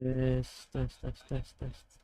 Tes, tes, tes, tes, tes.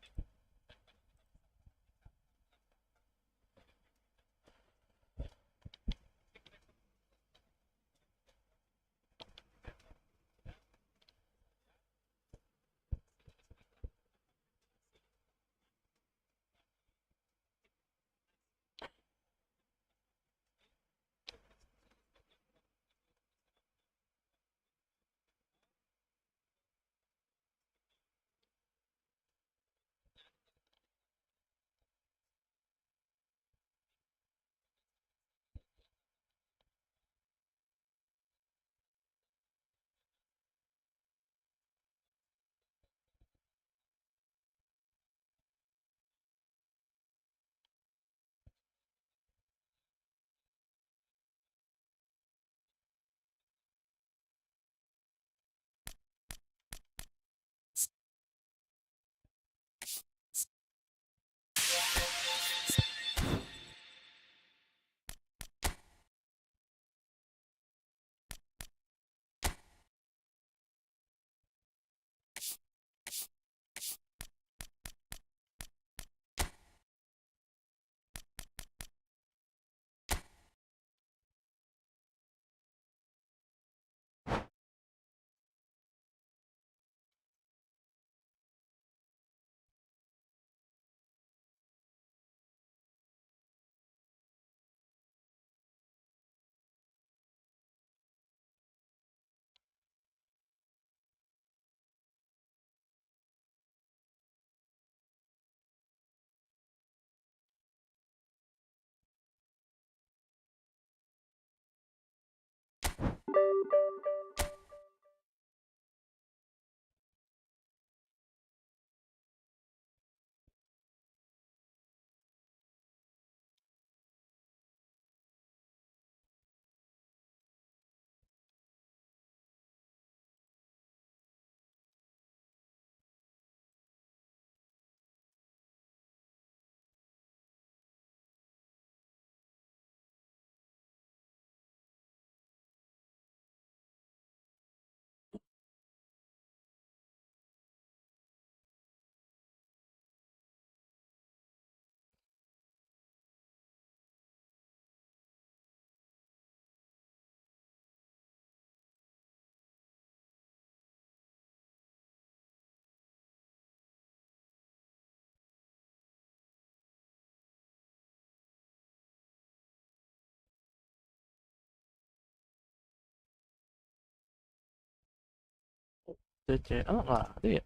CC, oh nggak ada ya?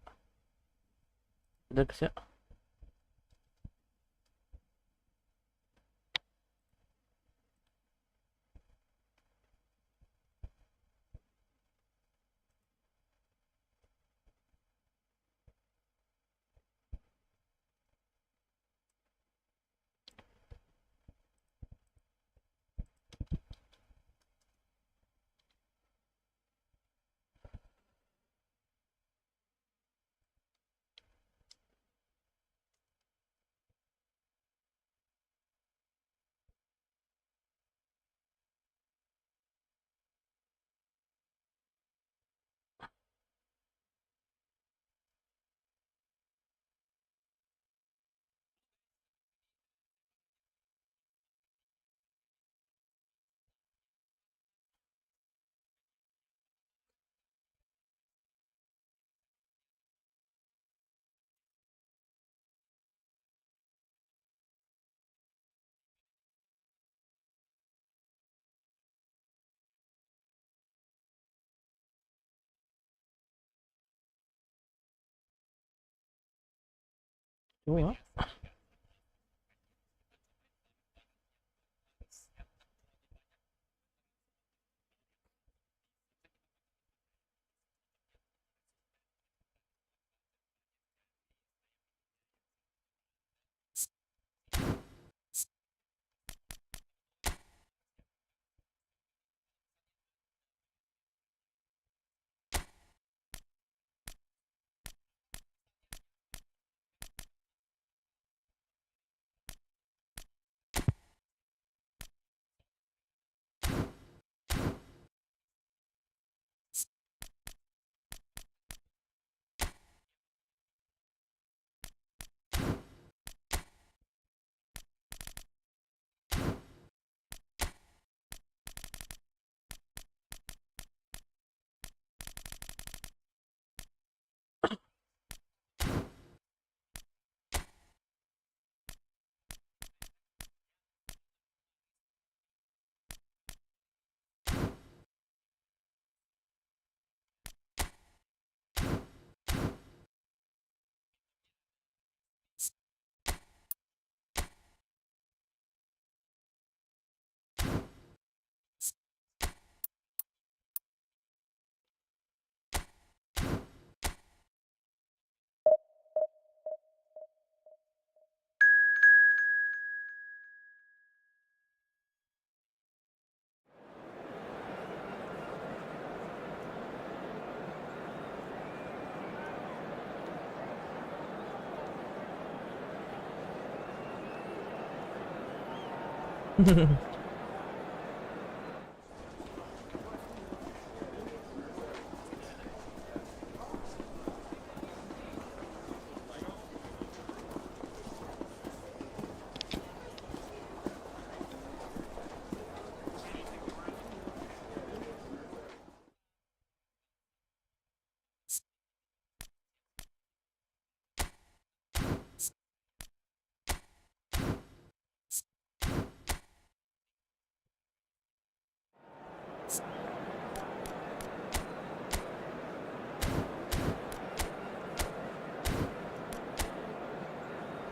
Udah kes ya? Cuma ya?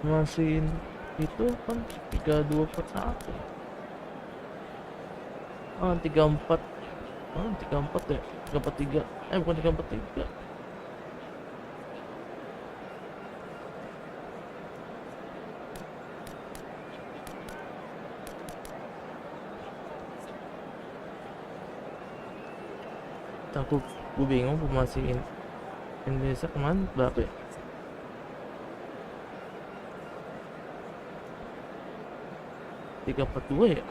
Masih itu kan 3241. 34. 34 ya, 343. Bukan 343. Aku bingung pemasukin Indonesia kemana berapa ya? 342 ya?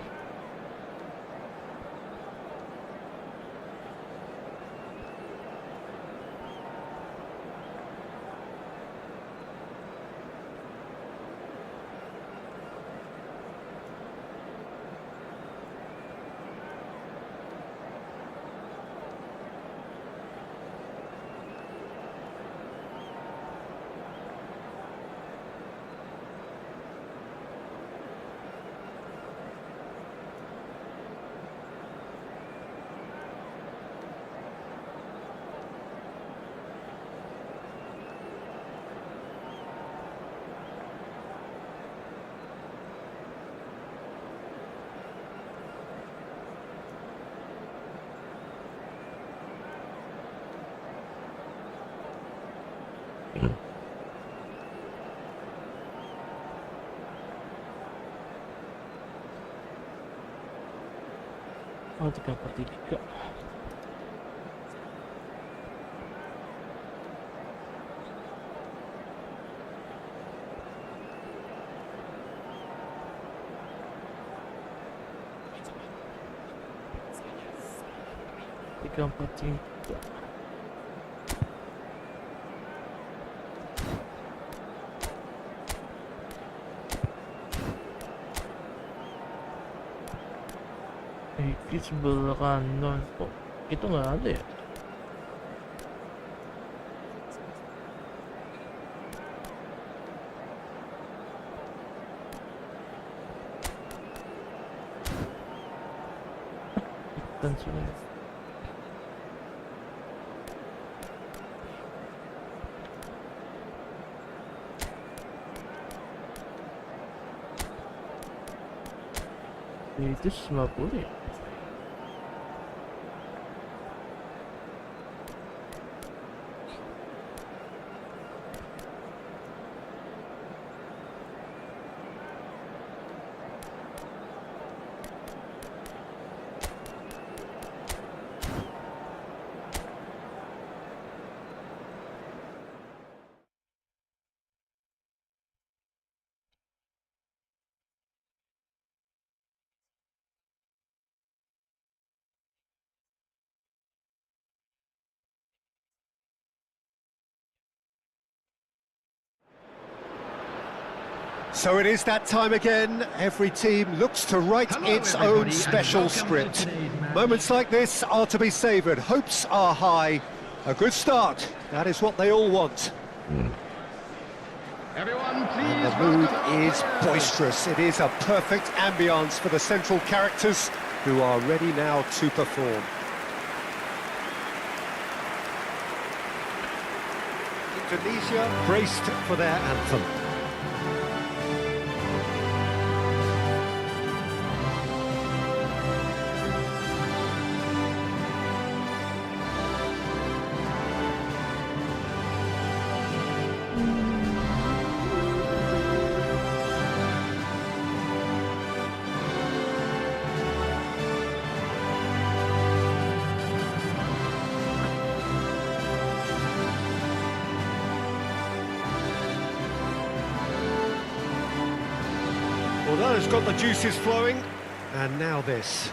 Oh, 343. Tiga empat tiga. Di sebelah kanan kok itu nggak ada ya? Dan sudah itu 90 ya? So it is that time again. Every team looks to write its own special script. Moments like this are to be savoured. Hopes are high. A good start. That is what they all want. Everyone, please. And the mood is boisterous. It is a perfect ambience for the central characters who are ready now to perform. Indonesia braced for their anthem. Well, that has got the juices flowing. And now this.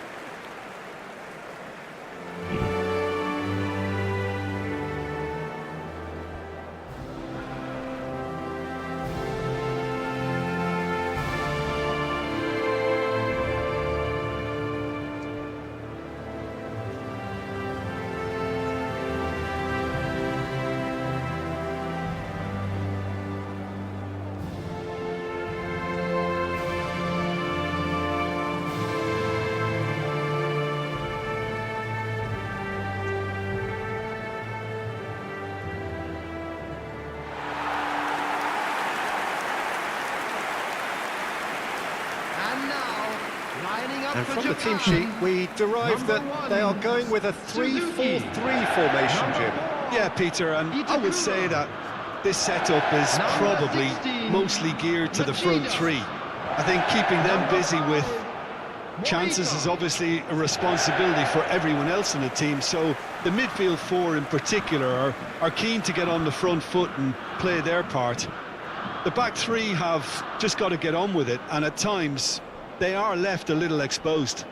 And from the team sheet, we derive that they are going with a 3-4-3 formation, Jim. Yeah, Peter, and I would say that this setup is probably mostly geared to the front three. I think keeping them busy with chances is obviously a responsibility for everyone else in the team, so the midfield four in particular are keen to get on the front foot and play their part. The back three have just got to get on with it, and at times they are left a little exposed.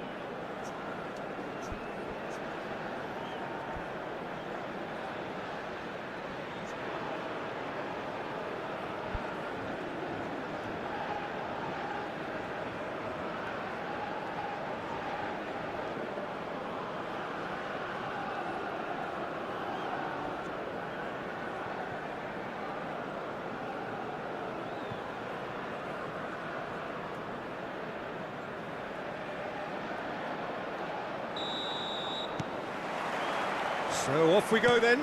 So off we go then.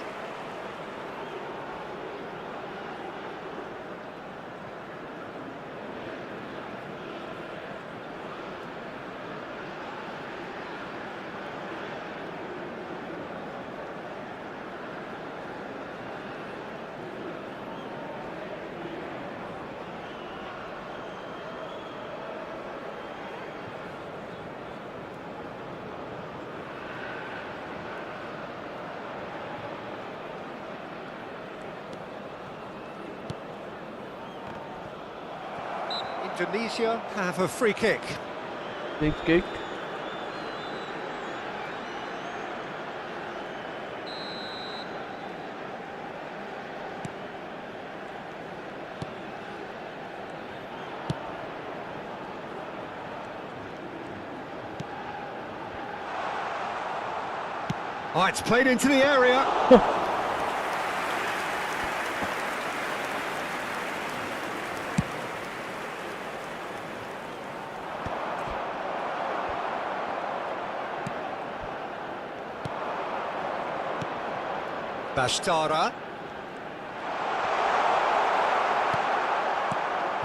Indonesia have a free kick. Big kick. Oh, it's played into the area. Bastara.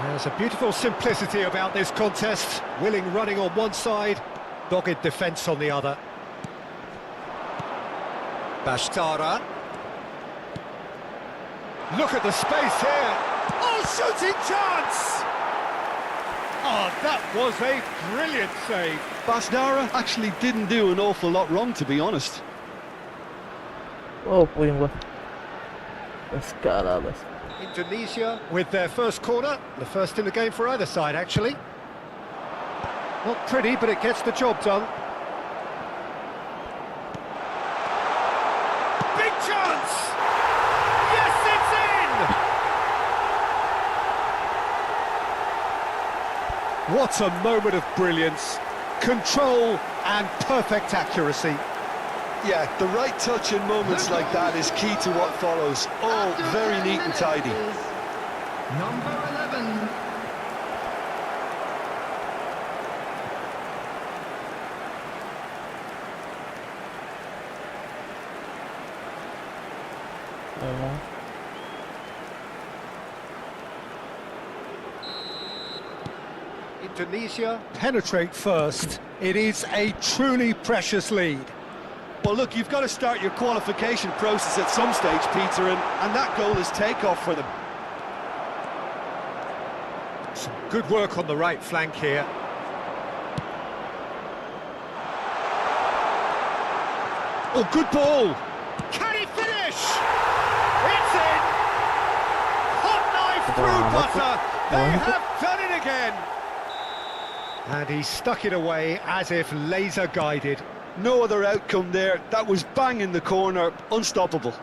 There's a beautiful simplicity about this contest. Willing running on one side, dogged defence on the other. Bastara. Look at the space here. Oh, shooting chance! Oh, that was a brilliant save. Bastara actually didn't do an awful lot wrong, to be honest. Oh, puing gua. Escaladas. Indonesia with their first corner, the first in the game for either side, actually. Not pretty, but it gets the job done. Big chance! Yes, it's in! What a moment of brilliance, control and perfect accuracy. Yeah, the right touch in moments like that is key to what follows. All very neat and tidy. Number 11. Indonesia penetrate first. It is a truly precious lead. Well, look, you've got to start your qualification process at some stage, Peter, and that goal is takeoff for them. Some good work on the right flank here. Oh, good ball! Can he finish? It's in! Hot knife through butter! They have done it again! And he stuck it away as if laser guided. No other outcome there. That was bang in the corner, unstoppable.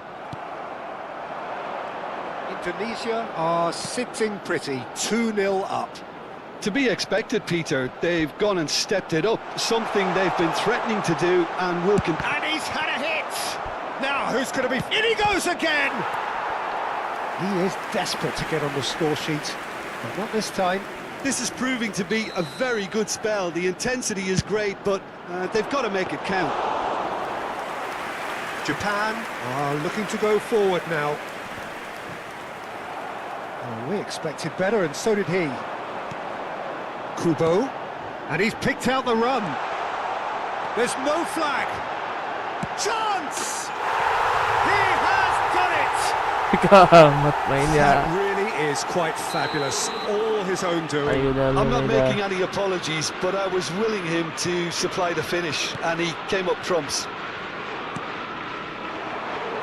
Indonesia are sitting pretty, 2-0 up. To be expected, Peter. They've gone and stepped it up, something they've been threatening to do and will continue. And he's had a hit! Now who's going to be... In he goes again! He is desperate to get on the score sheet, but not this time. This is proving to be a very good spell. The intensity is great, but they've got to make it count. Japan are looking to go forward now. Oh, we expected better, and so did he. Kubo, and he's picked out the run. There's no flag. Chance! He has done it! Kamat mainnya. That really is quite fabulous. All his own doing. Ayo dah, I'm not ayo dah. making any apologies, but I was willing him to supply the finish, and he came up trumps.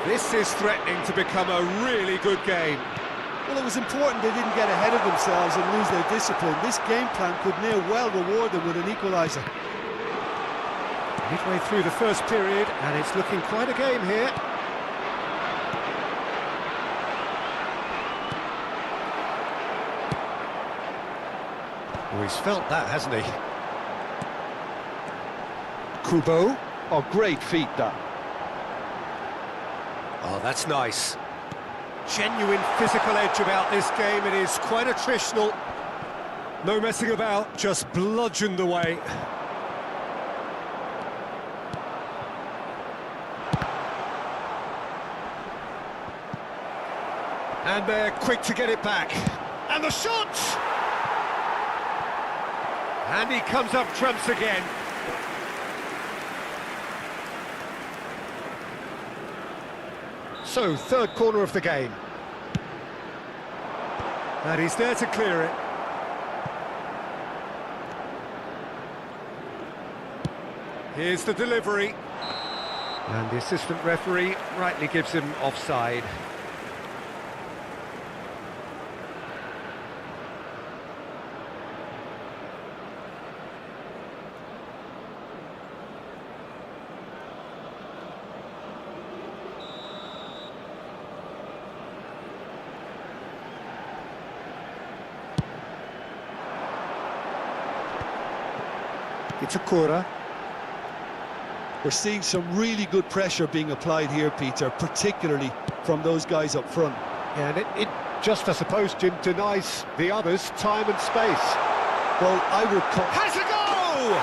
This is threatening to become a really good game. Well, it was important they didn't get ahead of themselves and lose their discipline. This game plan could near well reward them with an equaliser. Midway through the first period, and it's looking quite a game here. Oh, he's felt that, hasn't he? Kubo. Oh, great feat, that. Oh, that's nice. Genuine physical edge about this game. It is quite attritional. No messing about, just bludgeoned away. And they're quick to get it back. And the shot! And he comes up trumps again. So, third corner of the game. And he's there to clear it. Here's the delivery. And the assistant referee rightly gives him offside. Itakura. We're seeing some really good pressure being applied here, Peter, particularly from those guys up front. And it just, I suppose, Jim, denies the others time and space. Well, I would call... Has a go!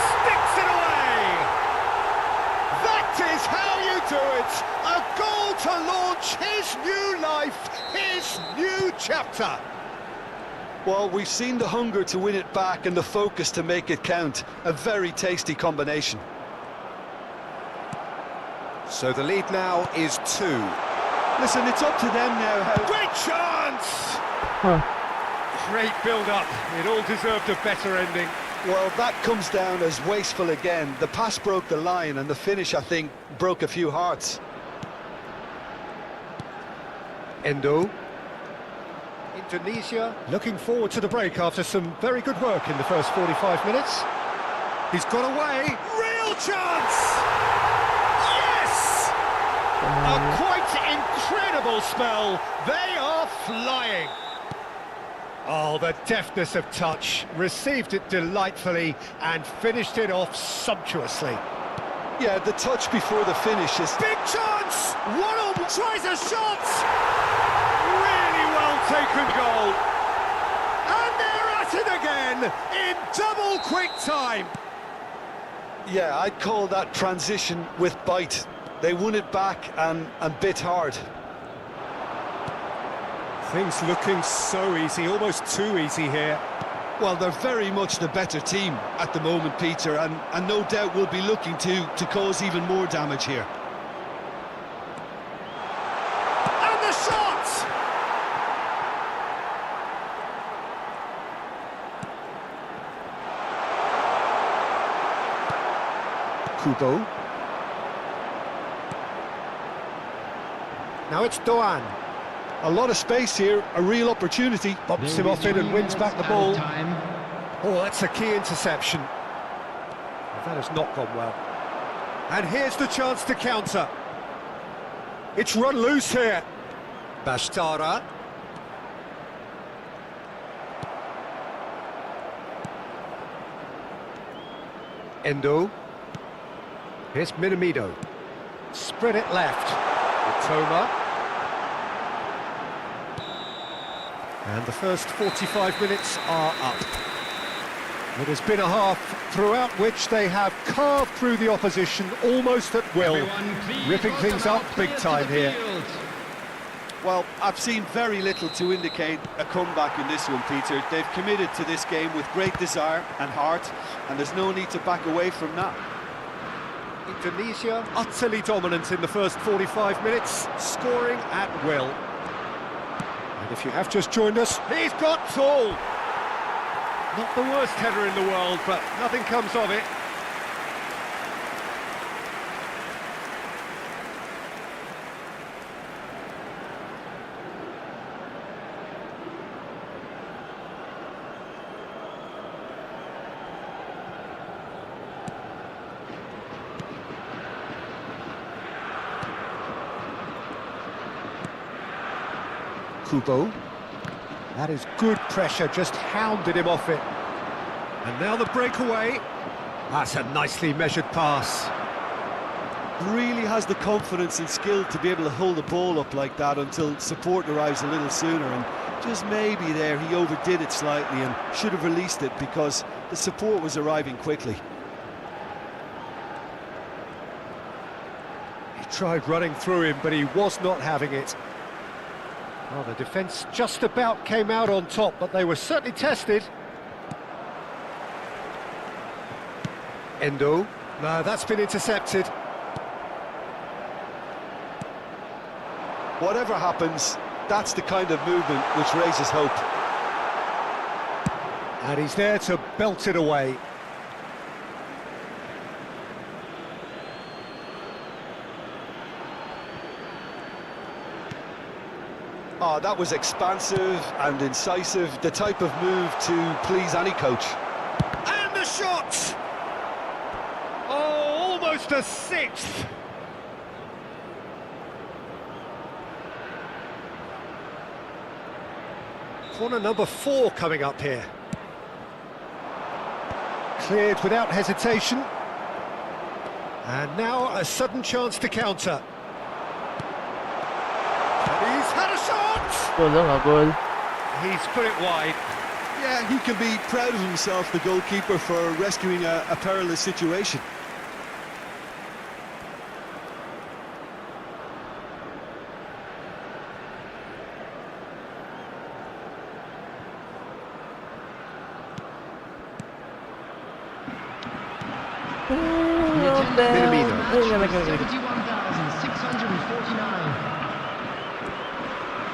Sticks it away! That is how you do it! A goal to launch his new life, his new chapter! Well, we've seen the hunger to win it back and the focus to make it count. A very tasty combination. So the lead now is 2. Listen, it's up to them now how... Great chance! Great build-up. It all deserved a better ending. Well, that comes down as wasteful again. The pass broke the line and the finish, I think, broke a few hearts. Endo. Indonesia looking forward to the break after some very good work in the first 45 minutes. He's got away. Real chance! Yes! A quite incredible spell. They are flying. Oh, the deftness of touch. Received it delightfully and finished it off sumptuously. Yeah, the touch before the finish is... Big chance! One tries a shot! Really well taken goal. And they're at it again in double quick time. Yeah, I'd call that transition with bite. They won it back and bit hard. Things looking so easy, almost too easy here. Well, they're very much the better team at the moment, Peter, and no doubt will be looking to cause even more damage here. And the shot! Kubo. Now it's Doan. A lot of space here, a real opportunity. Bobs him off in and wins back the ball. Oh, that's a key interception. That has not gone well. And here's the chance to counter. It's run loose here. Bastara. Endo. Here's Minamino. Spread it left. Toma. And the first 45 minutes are up. It has been a half throughout which they have carved through the opposition almost at will, ripping things up big time here. Well, I've seen very little to indicate a comeback in this one, Peter. They've committed to this game with great desire and heart, and there's no need to back away from that. Indonesia utterly dominant in the first 45 minutes, scoring at will. And if you have just joined us, he's got tall. Not the worst header in the world, but nothing comes of it. Kubo. That is good pressure, just hounded him off it. And now the breakaway. That's a nicely measured pass. Really has the confidence and skill to be able to hold the ball up like that until support arrives a little sooner, and just maybe there he overdid it slightly and should have released it because the support was arriving quickly. He tried running through him, but he was not having it. Well, the defence just about came out on top, but they were certainly tested. Endo. No, that's been intercepted. Whatever happens, that's the kind of movement which raises hope. And he's there to belt it away. Oh, that was expansive and incisive, the type of move to please any coach. And the shot! Oh, almost a sixth! Corner number 4 coming up here. Cleared without hesitation. And now a sudden chance to counter. And he's had a shot! Gol lah, nggak gol. He's put it wide. Yeah, he can be proud of himself, the goalkeeper, for rescuing a perilous situation. Minamino. 71,649.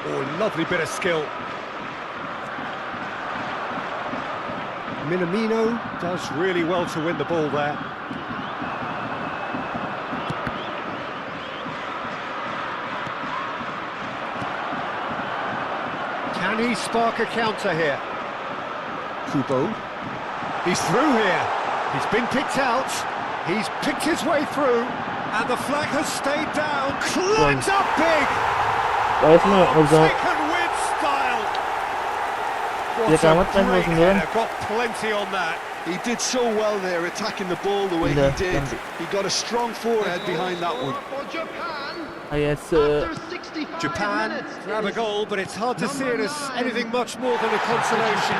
Oh, lovely bit of skill. Minamino does really well to win the ball there. Can he spark a counter here? Kubo. He's through here. He's been picked out. He's picked his way through. And the flag has stayed down. Climbs up big. Guys, no, udah. Taken with style. Dia What kamat a kan great 29. header. Got plenty on that. He did so well there, attacking the ball the way he Indah, did. cantik. He got a strong forehead behind that one. For Japan, Ayat after 65 Japan minutes, grab a it is goal, but it's hard to see it as number 9. anything much more than a consolation.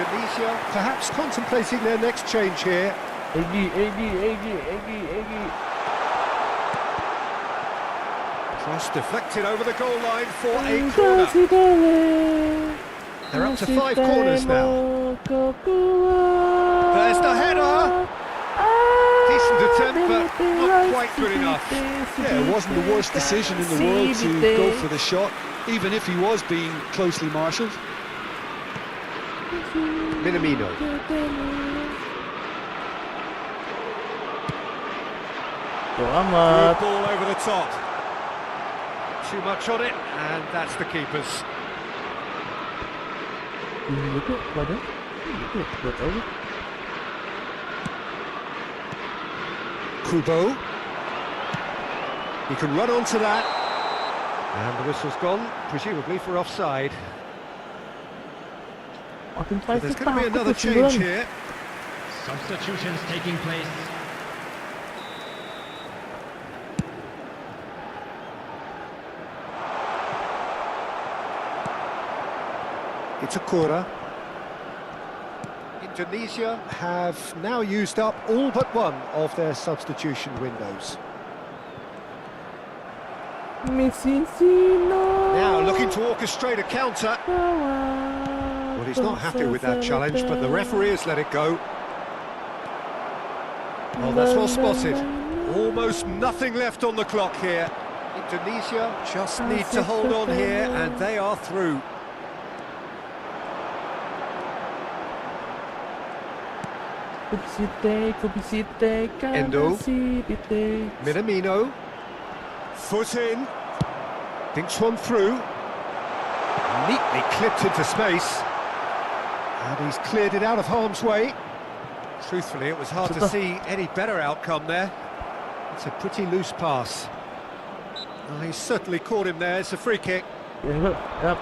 Indonesia perhaps contemplating their next change here. Egi. Cross deflected over the goal line for a corner. They're up to 5 corners now. There's the header. Decent attempt, but not quite good enough. Yeah, it wasn't the worst decision in the world to go for the shot, even if he was being closely marshalled. Minamino. Tuh amat. Good ball over the top. Too much on it, and that's the keeper's. Ini juga pada. Buat aja. Kubo. He can run onto that. And the whistle's gone, presumably for offside. Makin But fight there's sih going to be takut another ya change sembilan. here. Substitutions taking place. It's a Kura. Indonesia have now used up all but one of their substitution windows. Messi sino. Now looking to orchestrate a counter. Well, he's not happy with that challenge, but the referee has let it go. Oh, that's well spotted. Almost nothing left on the clock here. Indonesia just need to hold on here, and they are through. Kubisite, Endo. Kabasipite. Minamino. Foot in. Thinks one through. Neatly clipped into space. And he's cleared it out of harm's way. Truthfully, it was hard to see any better outcome there. It's a pretty loose pass. Well, he's certainly caught him there. It's a free kick. Yep.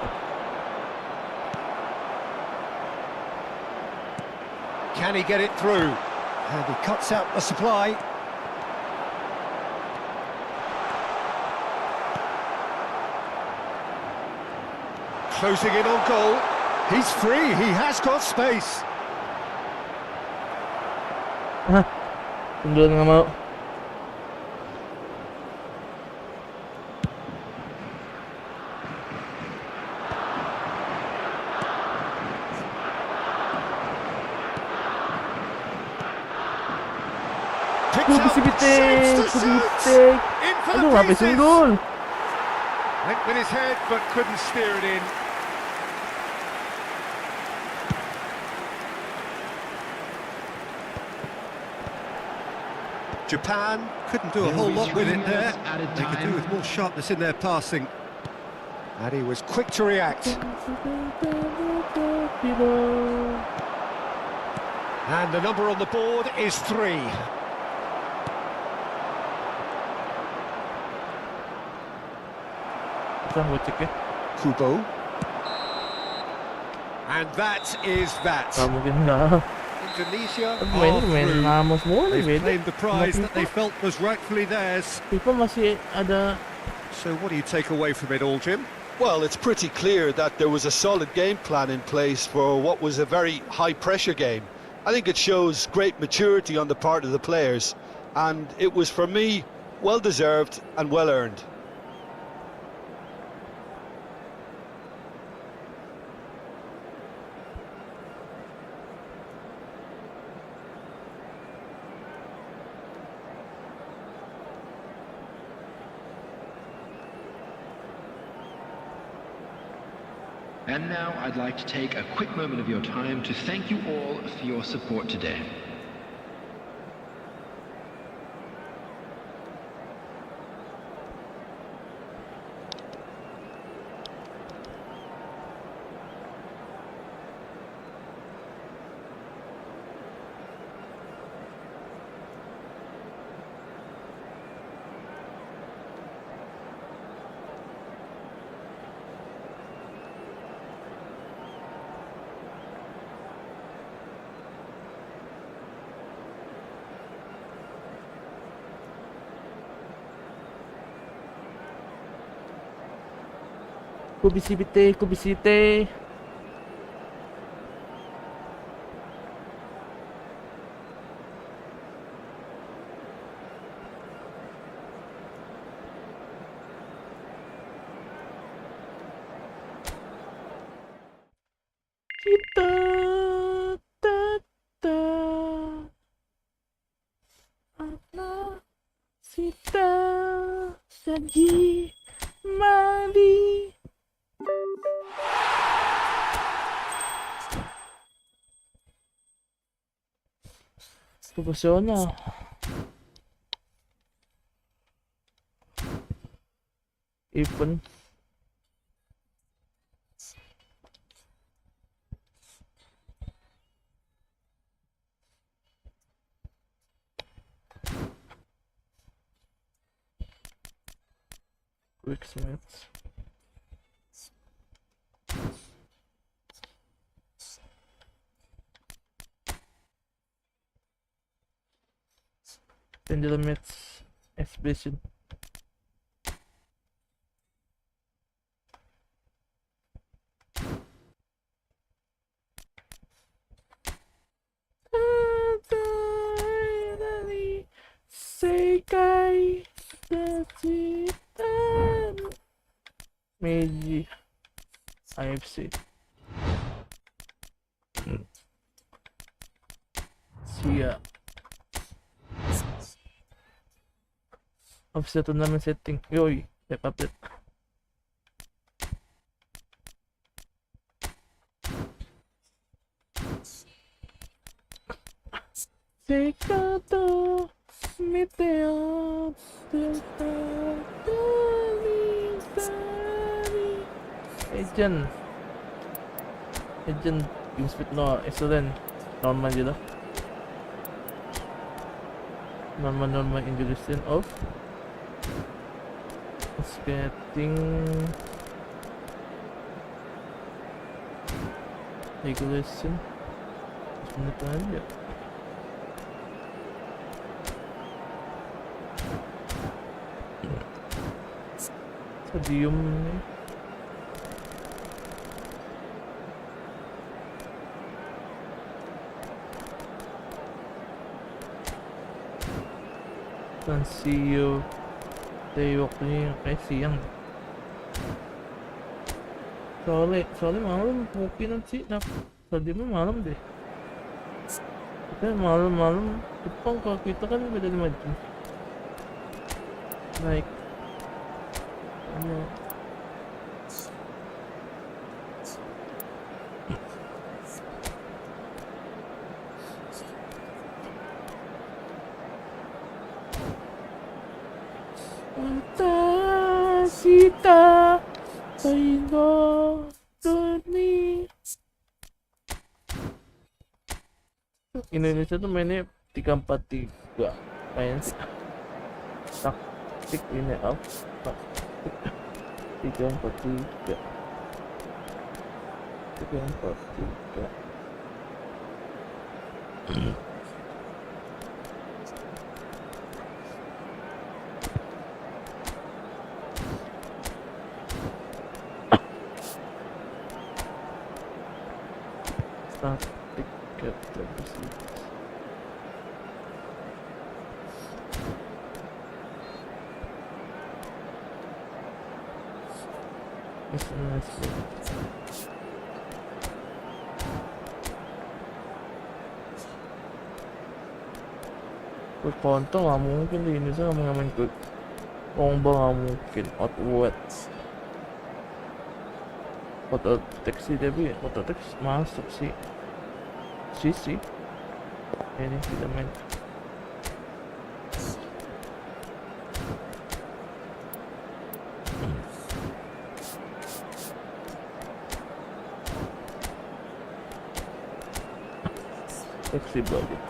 Can he get it through? And he cuts out the supply. Closing in on goal. He's free, he has got space. Tungguin nggak mau. Kubisite. Aduh, habis unggul. Went with his head but couldn't steer it in. Japan couldn't do a whole lot with it there. They could do with more sharpness in their passing. And he was quick to react. And the number on the board is 3. Kubo. And that is that. Nggak mungkin nggak. Indonesia Main lama semua nih, They've beda. claimed the prize that they felt was rightfully theirs. FIFA masih ada. So what do you take away from it all, Jim? Well, it's pretty clear that there was a solid game plan in place for what was a very high-pressure game. I think it shows great maturity on the part of the players, and it was, for me, well-deserved and well-earned. And now I'd like to take a quick moment of your time to thank you all for your support today. Kubisite. Kita anak sita saji mandi. Profesional. Even quick match. Pendulum match exhibition. Sekai Dacitan Meiji AFC Siap. Official turnamen setting. Yoi, step update. Sekato Meteo Delta Dalitari Agent Game speed no excellent. Normal je lah. Normal introduction of skating regulation. Menit aja. Stadium nih. Lansio Tewok nih kayak siang. Soalnya malam mungkin sih. Nah, stadiumnya malam deh. Kita malam-malam Jepang, kalau kita kan beda 5 jam. Naik. Sita Taino Doni. Indonesia tuh mainnya 3-4-3 kayaknya sih. Taktik ini up. Taktik 3-4-3. 3-4-3. Taktik kata bersih. Quick counter nggak mungkin di Indonesia, nggak main quick combo, nggak mungkin outward auto attack sih, tapi auto attack masuk sih sisi ini tidak main. Fleksibel gitu.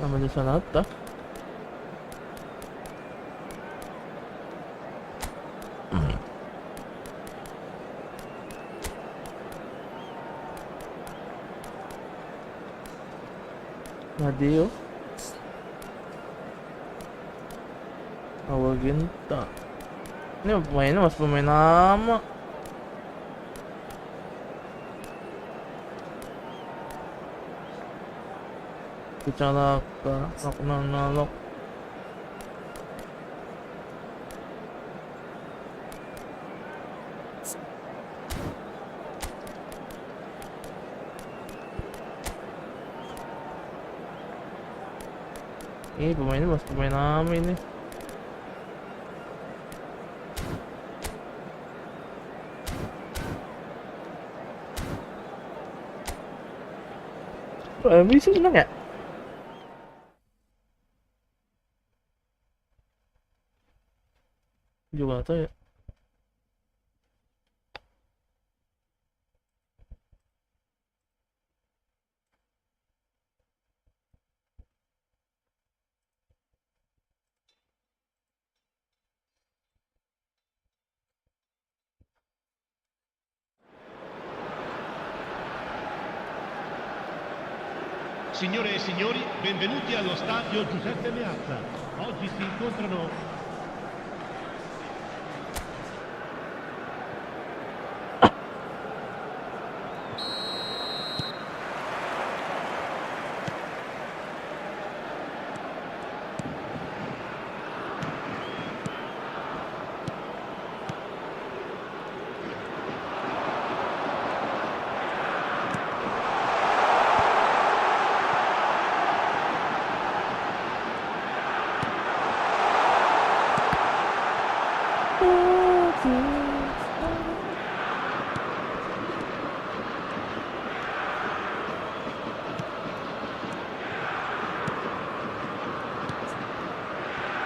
Namanya Sanata. Nadeo Awal Genta. Ini pemainnya masih pemain lama. Kecalaka Nalok. Ini pemainnya masih pemain lama ini. Messi senang ya? Juga gak tau ya. Signore e signori, benvenuti allo stadio Giuseppe Meazza. Oggi si incontrano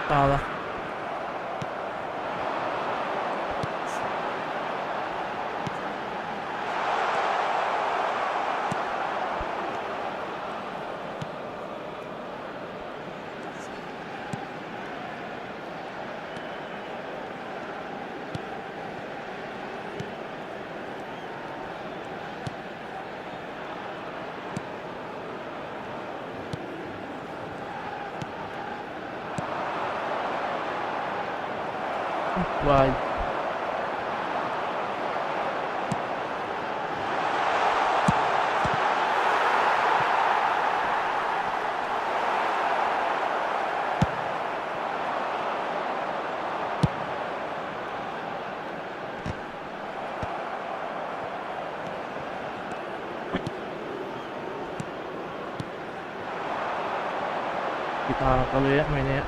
Salah. Vai. Kita kalau ya mainnya.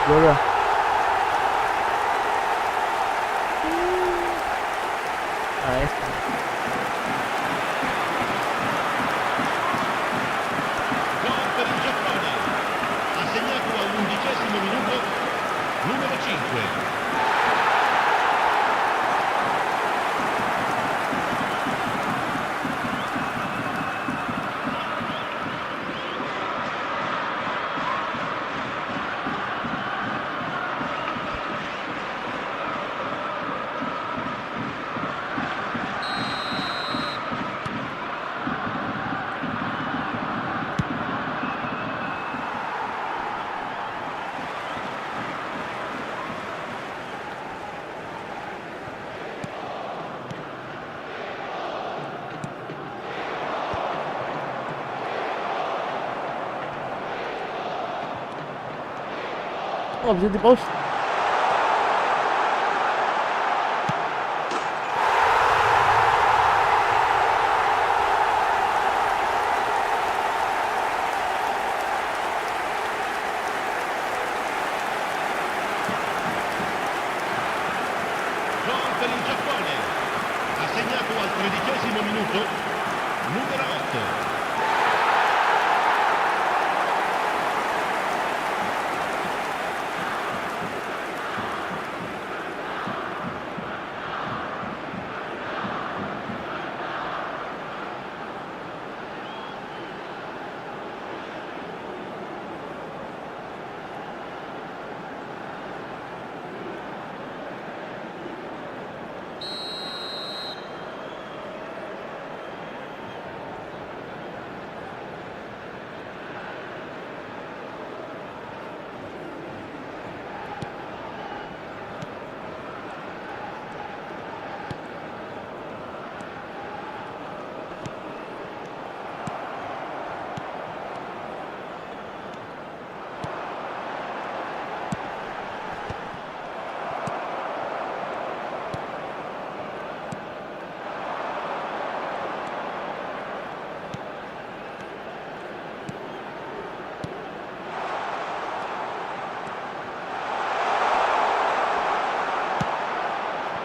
Bola. Nice. gol per il Giappone. Ha segnato all'11° minuto numero 5. Oh, bisa di pause. Gol per il Giappone. Ha segnato al 13° minuto numero 8.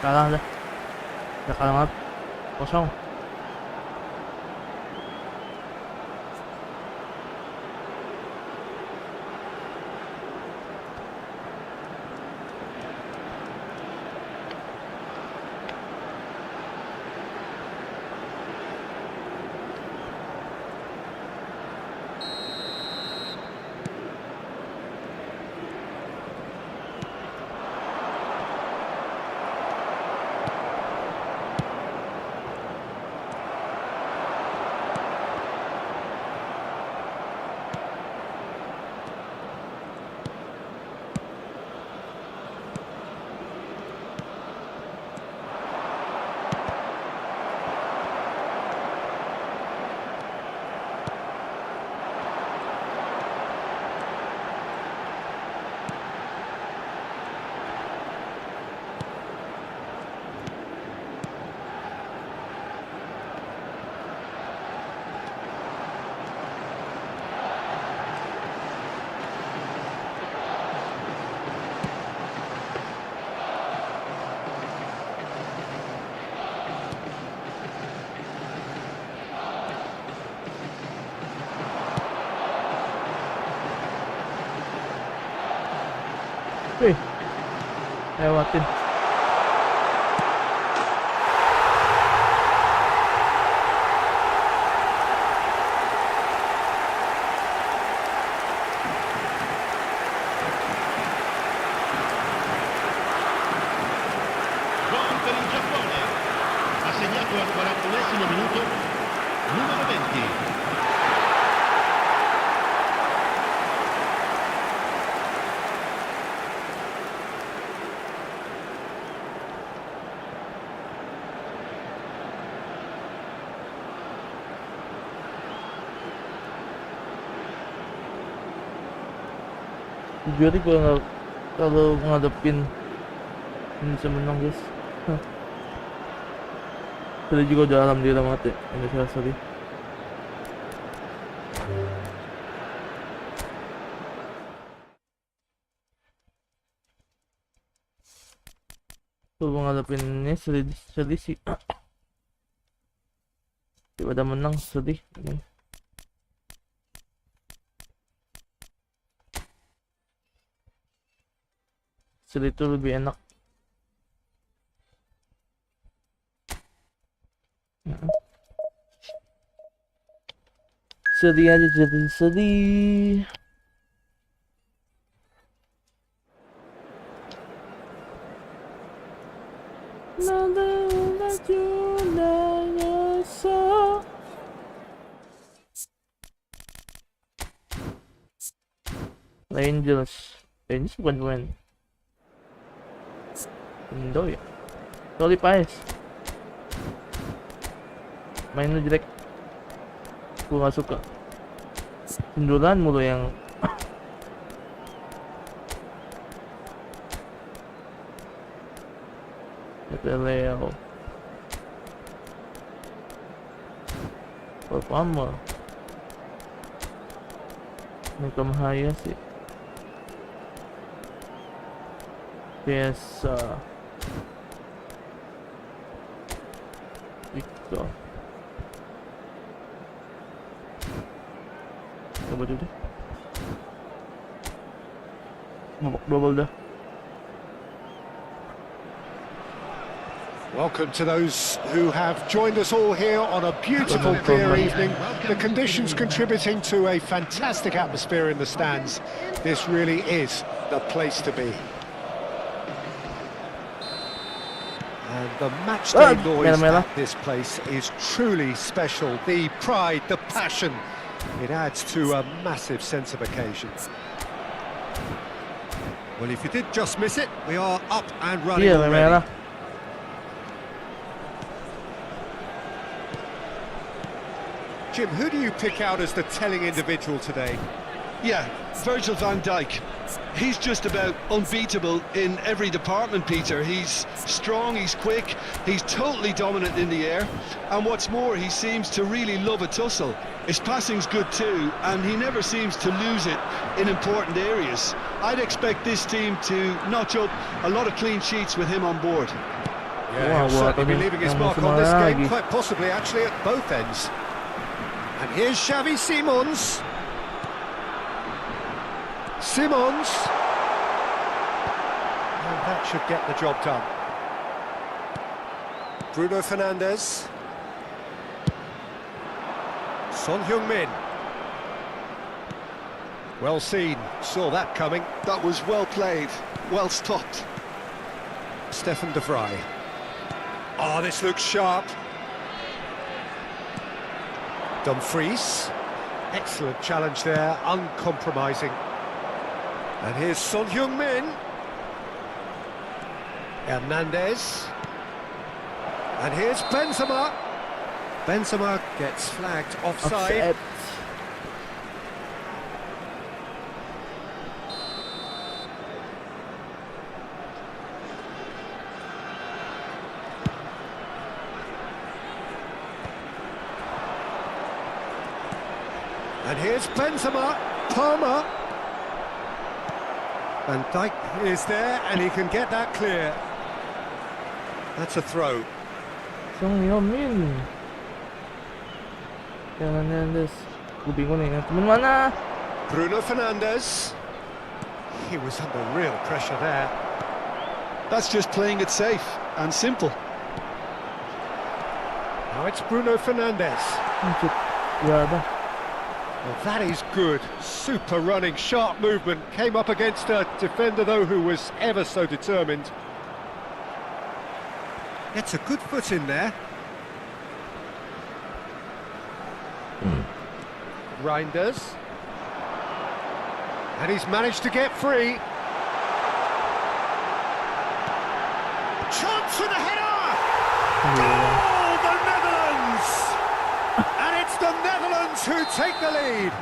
Kalah dah. Udah kalah 0. Wih, lewatin. Gol per il Giappone. Ha segnato al 41esimo minuto numero 20. Jujur kalau ngadepin Indonesia menang guys. Tadi juga udah alhamdulillah mati Indonesia sorry. Kalau ngadepin ini sedih sih. Daripada menang sedih. Sedih itu lebih enak. Sedih aja jadi sedih. Angels bukan pemain Indo ya. Sorry Paes, mainnya jelek, gua gak suka. Sundulan mulu yang Leo Pertama ini kemahaya sih biasa. Jika coba dulu deh, mabok double dah. Welcome to those who have joined us all here on a beautiful clear evening. The conditions contributing to a fantastic atmosphere in the stands. This really is the place to be. And the matchday noise at this place is truly special. The pride, the passion, it adds to a massive sense of occasion. Well, if you did just miss it, we are up and running already. Jim, who do you pick out as the telling individual today? Yeah, Virgil van Dijk. He's just about unbeatable in every department, Peter. He's strong, he's quick, he's totally dominant in the air, and what's more, he seems to really love a tussle. His passing's good too, and he never seems to lose it in important areas. I'd expect this team to notch up a lot of clean sheets with him on board. Yeah, he'll certainly be leaving his mark on this game, quite possibly actually at both ends. And here's Xavi Simons. Simons. And that should get the job done. Bruno Fernandes. Son Heung-min. Well seen, saw that coming. That was well played, well stopped. Stefan de Vrij. Oh, this looks sharp. Dumfries. Excellent challenge there, uncompromising. And here's Son Heung-min. Hernandez. And here's Benzema. Benzema gets flagged offside. And here's Benzema, Palmer. And Dijk is there, and he can get that clear. That's a throw. Son Heung-min. Hernandez. Bingo na yun. Teman mana? Bruno Fernandes. He was under real pressure there. That's just playing it safe and simple. Now it's Bruno Fernandes. Yeah. Well, that is good. Super running, sharp movement. Came up against a defender, though, who was ever so determined. Gets a good foot in there. Reinders. And he's managed to get free. Chance with a header! Oh, the Netherlands! And it's the Netherlands who take the lead.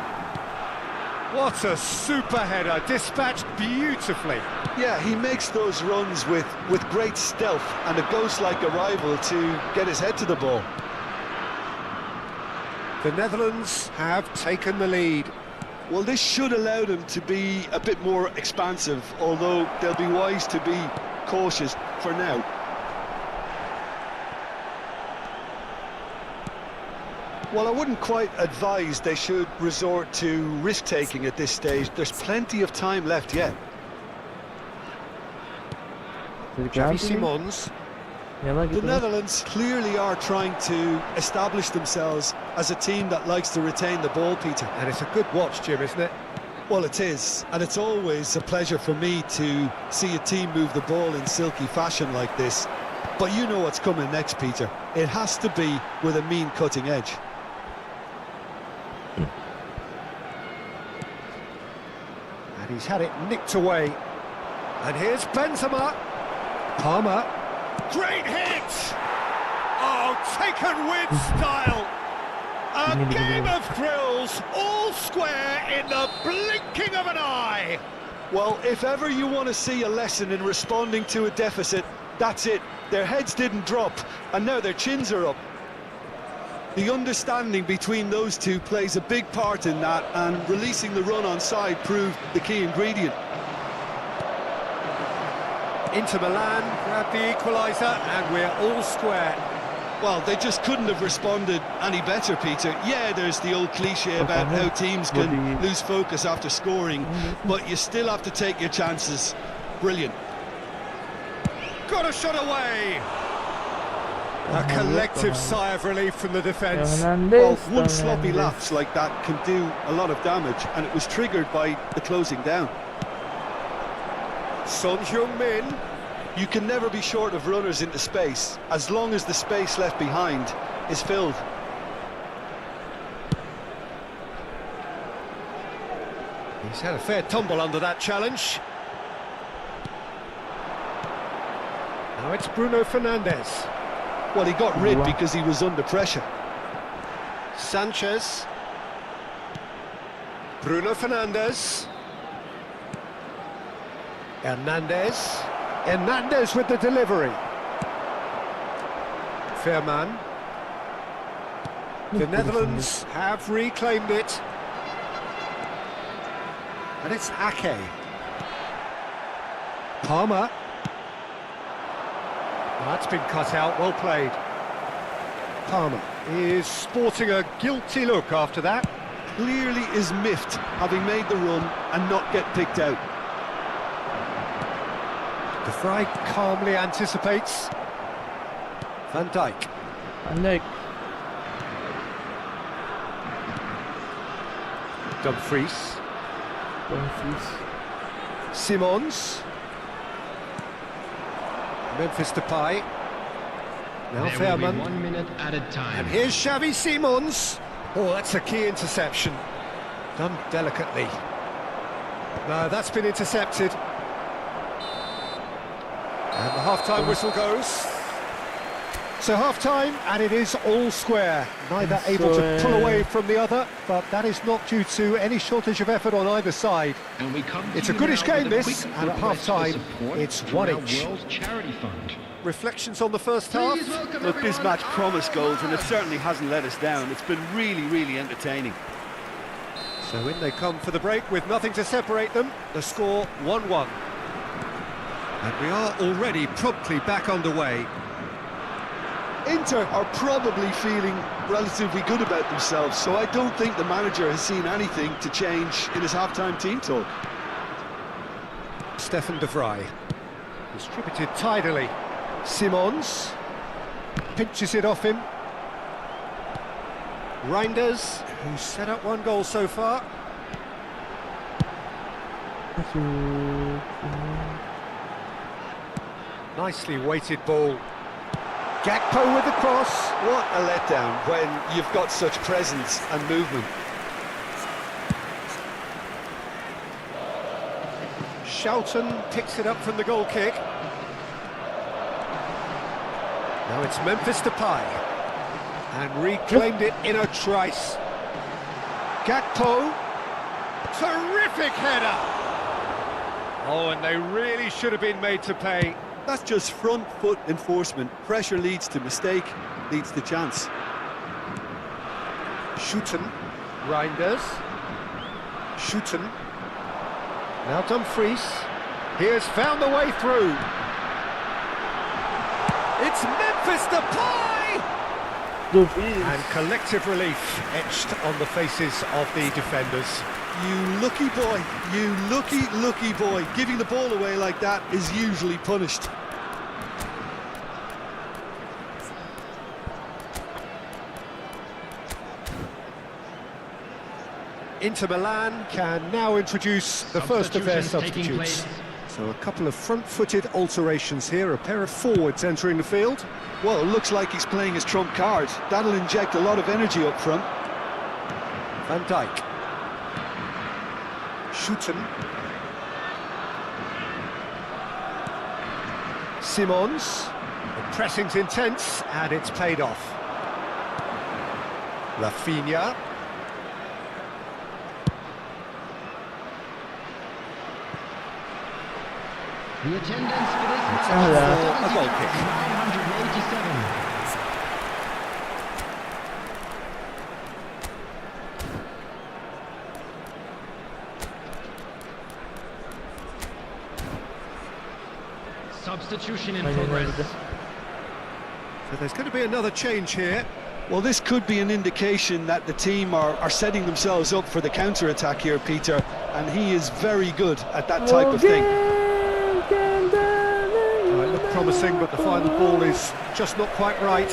What a super header, dispatched beautifully. Yeah, he makes those runs with great stealth and a ghost-like arrival to get his head to the ball. The Netherlands have taken the lead. Well, this should allow them to be a bit more expansive, although they'll be wise to be cautious for now. Well, I wouldn't quite advise they should resort to risk-taking at this stage. There's plenty of time left yet. Xavi Simons. The Netherlands clearly are trying to establish themselves as a team that likes to retain the ball, Peter. And it's a good watch, Jim, isn't it? Well, it is, and it's always a pleasure for me to see a team move the ball in silky fashion like this. But you know what's coming next, Peter. It has to be with a mean cutting edge. And he's had it nicked away. And here's Benzema. Palmer. Great hit! Oh, taken with style. A game of thrills, all square in the blinking of an eye. Well, if ever you want to see a lesson in responding to a deficit, that's it. Their heads didn't drop, and now their chins are up. The understanding between those two plays a big part in that, and releasing the run on side proved the key ingredient. Inter Milan grab the equaliser, and we're all square. Well, they just couldn't have responded any better, Peter. Yeah, there's the old cliche about how teams can lose focus after scoring, but you still have to take your chances. Brilliant. Got a shot away. A collective sigh of relief from the defence. Well, one sloppy lapse like that can do a lot of damage, and it was triggered by the closing down. Son Heung-min. You can never be short of runners into space, as long as the space left behind is filled. He's had a fair tumble under that challenge. Now it's Bruno Fernandes. Well, he got rid because he was under pressure. Sanchez. Bruno Fernandes. Hernandez. Hernandez with the delivery. Fairman. The Netherlands have reclaimed it. And it's Ake. Palmer. That's been cut out, well played. Palmer is sporting a guilty look after that. Clearly is miffed, having made the run and not get picked out. De Vrij calmly anticipates. Van Dijk. Van Dijk. Dumfries. Simons. Memphis Depay. Now There will be Fairman. 1 minute added time. And here's Xavi Simons. Oh, that's a key interception. Done delicately. No, that's been intercepted. And the half-time whistle goes. So half-time, and it is all square. Neither able to pull away from the other, but that is not due to any shortage of effort on either side. And we come to It's a you goodish now game, with a this, quick and at request for half-time, support it's from 1 our each. World Charity Fund. Reflections on the first half. Look, this match promised goals, and it certainly hasn't let us down. It's been really, really entertaining. So in they come for the break with nothing to separate them. The score 1-1. And we are already promptly back underway. Inter are probably feeling relatively good about themselves, so I don't think the manager has seen anything to change in his half-time team talk. Stefan de Vrij. Distributed tidily. Simons. Pinches it off him. Reinders, who's set up 1 goal so far. Nicely weighted ball. Gakpo with the cross. What a letdown when you've got such presence and movement. Shelton picks it up from the goal kick. Now it's Memphis Depay. And reclaimed it in a trice. Gakpo. Terrific header. Oh, and they really should have been made to pay. That's just front foot enforcement. Pressure leads to mistake, leads to chance. Schutten. Reinders. Schutten. Now Dumfries. He has found the way through. It's Memphis Depay! And collective relief etched on the faces of the defenders. You lucky boy, you lucky boy. Giving the ball away like that is usually punished. Inter Milan can now introduce the first of their substitutes. So a couple of front-footed alterations here, a pair of forwards entering the field. Well, it looks like he's playing his trump card. That'll inject a lot of energy up front. Van Dijk. Schutten. Simons. The pressing's intense, and it's paid off. Rafinha. The attendance for this match A goal kick. 987. Substitution in progress. So there's going to be another change here. Well, this could be an indication that the team are setting themselves up for the counter-attack here, Peter, and he is very good at that type of thing. It looked promising, but the final ball is just not quite right.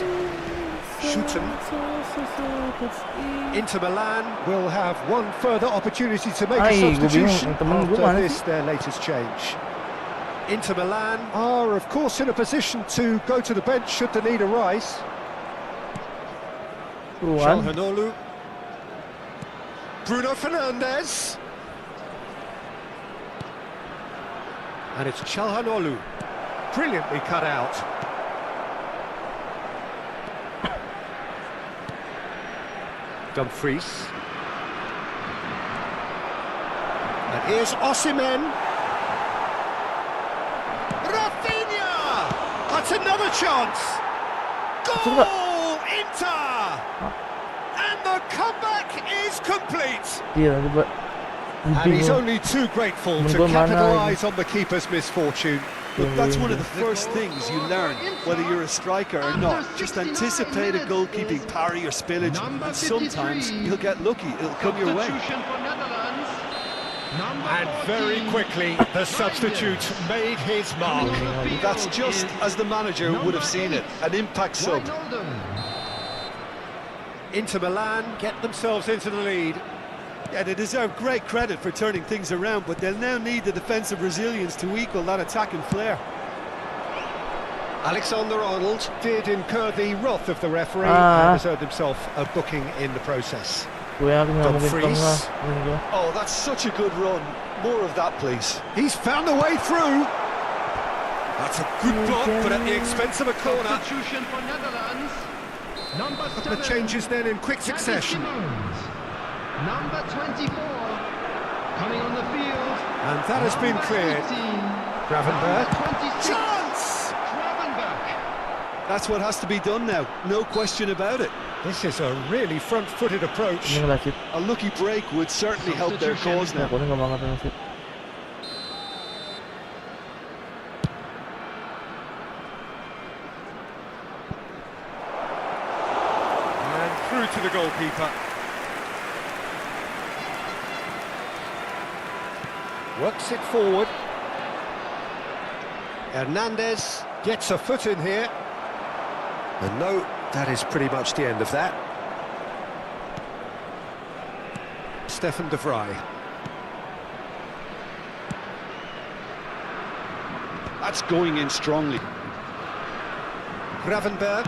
Schutten. Inter Milan will have one further opportunity to make a substitution after this, their latest change. Inter Milan are, of course, in a position to go to the bench should the need arise. Calhanoglu. Bruno Fernandes. And it's Calhanoglu. Brilliantly cut out. Dumfries. And here's Osimhen. Rafinha! That's another chance. Goal! Inter! And the comeback is complete. And he's only too grateful to capitalise on the keeper's misfortune. But that's one of the first things you learn, whether you're a striker or not. Just anticipate a goalkeeping parry or spillage, and sometimes you'll get lucky, it'll come your way. And very quickly, the substitute made his mark. That's just as the manager would have seen it, an impact sub. Inter Milan get themselves into the lead. Yeah, they deserve great credit for turning things around, but they'll now need the defensive resilience to equal that attacking flair. Alexander-Arnold did incur the wrath of the referee and has earned himself a booking in the process. Dumfries. Oh, that's such a good run. More of that, please. He's found a way through. That's a good block, but at the expense of a corner. Substitution for Netherlands. Number A couple of changes then in quick succession. Number 24 coming on the field. And that has been cleared. Gravenberg. Chance! That's what has to be done now, no question about it. This is a really front-footed approach. A lucky break would certainly help their cause now. And through to the goalkeeper. Works it forward. Hernandez gets a foot in here. And no, that is pretty much the end of that. Stefan de Vrij. That's going in strongly. Gravenberg.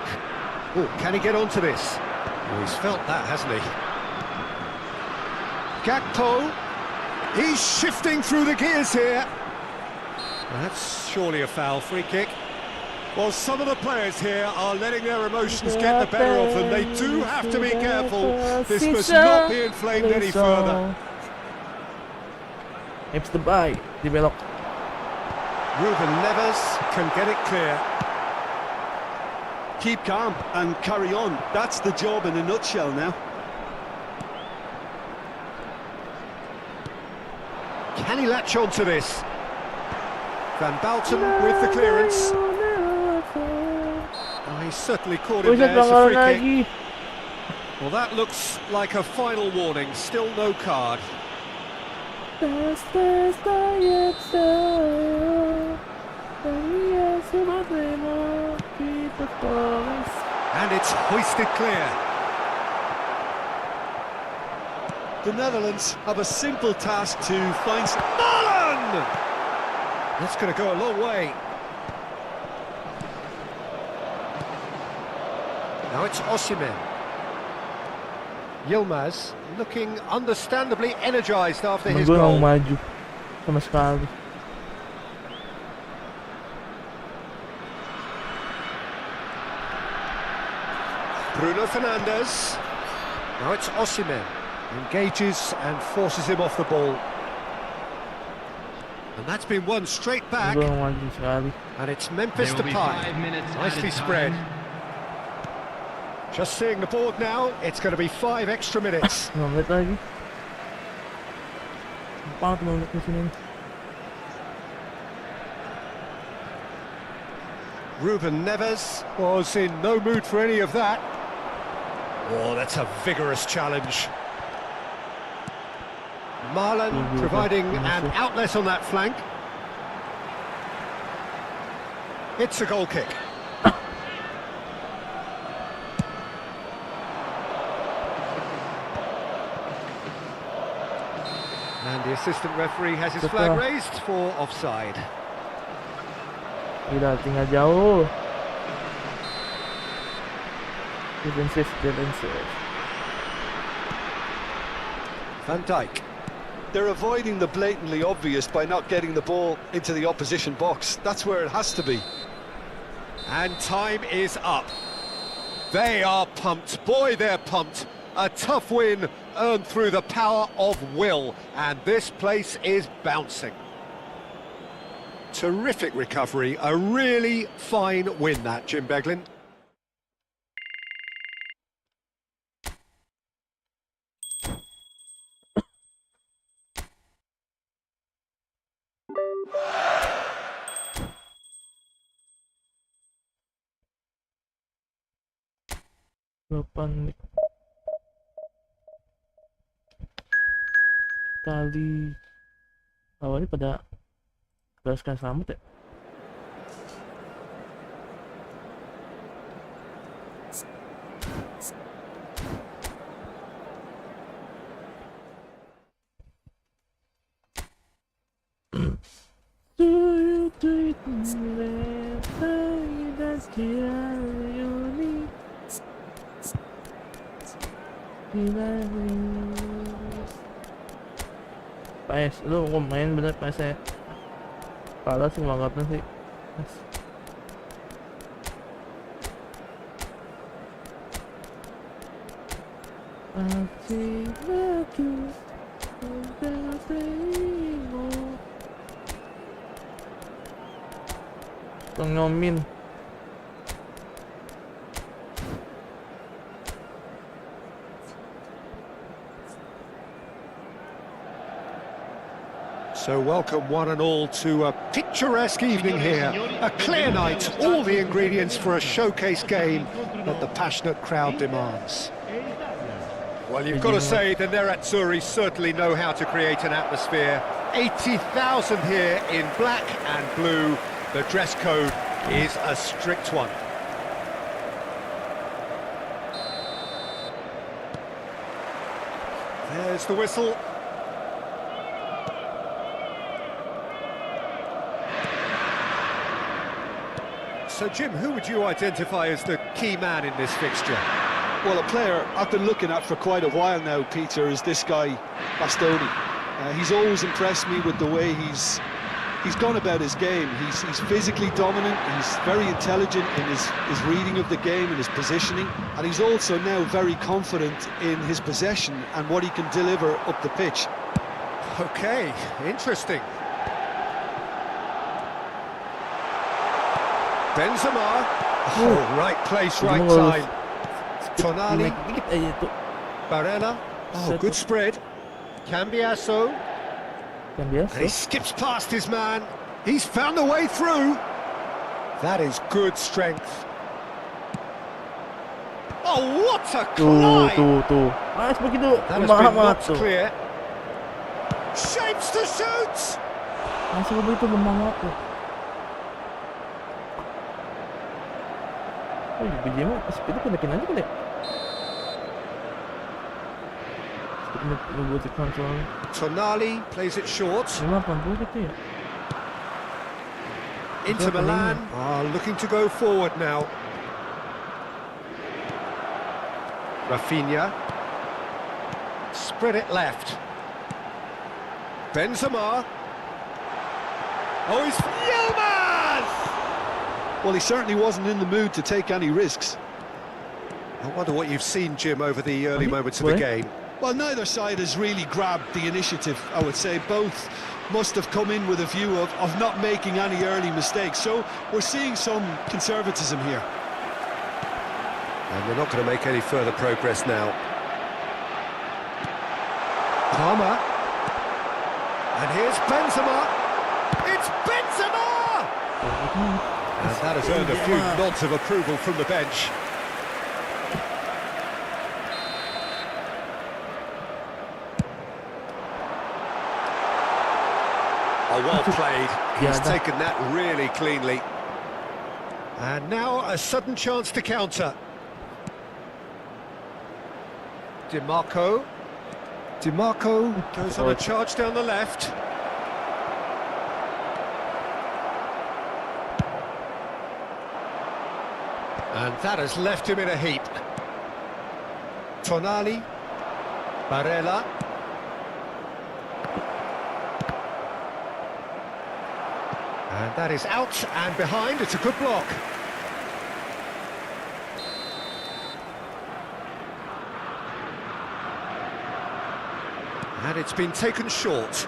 Oh, can he get onto this? Oh, he's felt that, hasn't he? Gakpo. He's shifting through the gears here. Well, that's surely a foul. Free kick. Well, some of the players here are letting their emotions get the better of them. They do have to be careful. This must not be inflamed any further. It's the bye. Develop. Ruben Neves can get it clear. Keep calm and carry on. That's the job in a nutshell now. Can he latch on to this? Van Balten with the clearance. Oh, he certainly caught him there. It's a free kick. Well, that looks like a final warning. Still no card. And it's hoisted clear. The Netherlands have a simple task to find... Nolan! That's going to go a long way. Now it's Osimhen. Yilmaz looking understandably energised after his goal. Sama sekali. Bruno Fernandes. Now it's Osimhen. Engages and forces him off the ball. And that's been won straight back. And it's Memphis Depay. Nicely spread. Just seeing the board now, it's going to be 5 extra minutes. 5 menit lagi. 4 menit di sini. Ruben Neves was in no mood for any of that. Oh, that's a vigorous challenge. Marlon providing an outlet on that flank. It's a goal kick. And the assistant referee has his flag raised for offside. Gila, tinggal jauh. Defensive. Van Dijk. They're avoiding the blatantly obvious by not getting the ball into the opposition box. That's where it has to be. And time is up. They are pumped. Boy, they're pumped. A tough win earned through the power of will. And this place is bouncing. Terrific recovery. A really fine win, that, Jim Beglin. 8 kali awalnya pada balaskan selamat ya. PS, lu kok main bener PS ya? Kalah sih bangetnya sih. Pengomin. So welcome one and all to a picturesque evening here. A clear night, all the ingredients for a showcase game that the passionate crowd demands. Well, you've got to say the Nerazzurri certainly know how to create an atmosphere. 80,000 here in black and blue. The dress code is a strict one. There's the whistle. So, Jim, who would you identify as the key man in this fixture? Well, a player I've been looking at for quite a while now, Peter, is this guy, Bastoni. He's always impressed me with the way he's gone about his game. He's physically dominant, he's very intelligent in his reading of the game and his positioning, and he's also now very confident in his possession and what he can deliver up the pitch. Okay, interesting. Benzema. Oh, right place, right time. Tonali. Barella. Oh, good spread. Cambiasso. And he skips past his man. He's found a way through. That is good strength. Oh, what a climb! That has been knocked clear. Shapes to shoot! Tonali plays it short. Inter Milan are looking to go forward now. Rafinha. Spread it left. Benzema. Oh, he's Yilmaz! Well, he certainly wasn't in the mood to take any risks. I wonder what you've seen, Jim, over the early moments of the game. Well, neither side has really grabbed the initiative, I would say. Both must have come in with a view of not making any early mistakes. So we're seeing some conservatism here. And we're not going to make any further progress now. Palmer. And here's Benzema. It's Benzema! And that has earned a few nods of approval from the bench. Oh, well played. He's taken that really cleanly. And now a sudden chance to counter. DiMarco. DiMarco goes on a charge down the left. And that has left him in a heap. Tonali. Barella. And that is out and behind. It's a good block. And it's been taken short.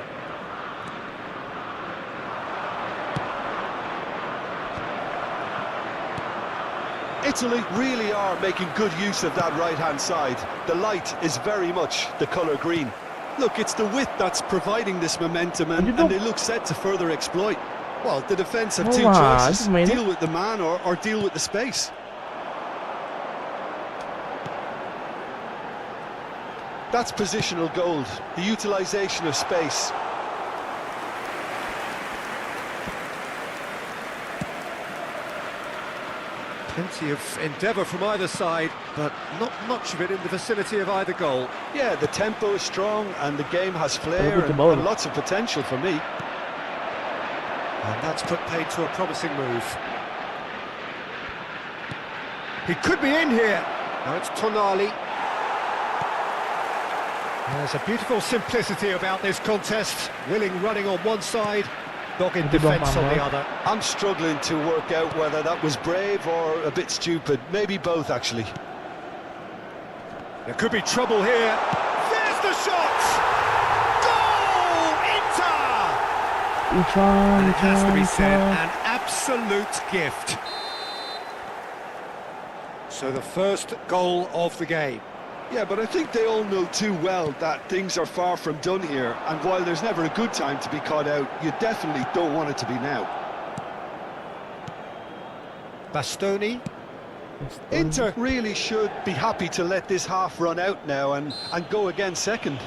Italy really are making good use of that right-hand side. The light is very much the colour green. Look, it's the width that's providing this momentum, and they look set to further exploit. Well, the defence have two choices: deal with the man or deal with the space. That's positional gold, the utilisation of space. Plenty of endeavour from either side, but not much of it in the vicinity of either goal. Yeah, the tempo is strong and the game has flair and lots of potential for me. And that's put paid to a promising move. He could be in here. Now it's Tonali. There's a beautiful simplicity about this contest. Willing running on one side, dogged defence on the other. I'm struggling to work out whether that was brave or a bit stupid. Maybe both, actually. There could be trouble here. There's the shot! Goal! Inter! And it has to be said, an absolute gift. So the first goal of the game. Yeah, but I think they all know too well that things are far from done here, and while there's never a good time to be caught out, you definitely don't want it to be now. Bastoni. Inter really should be happy to let this half run out now and go again second.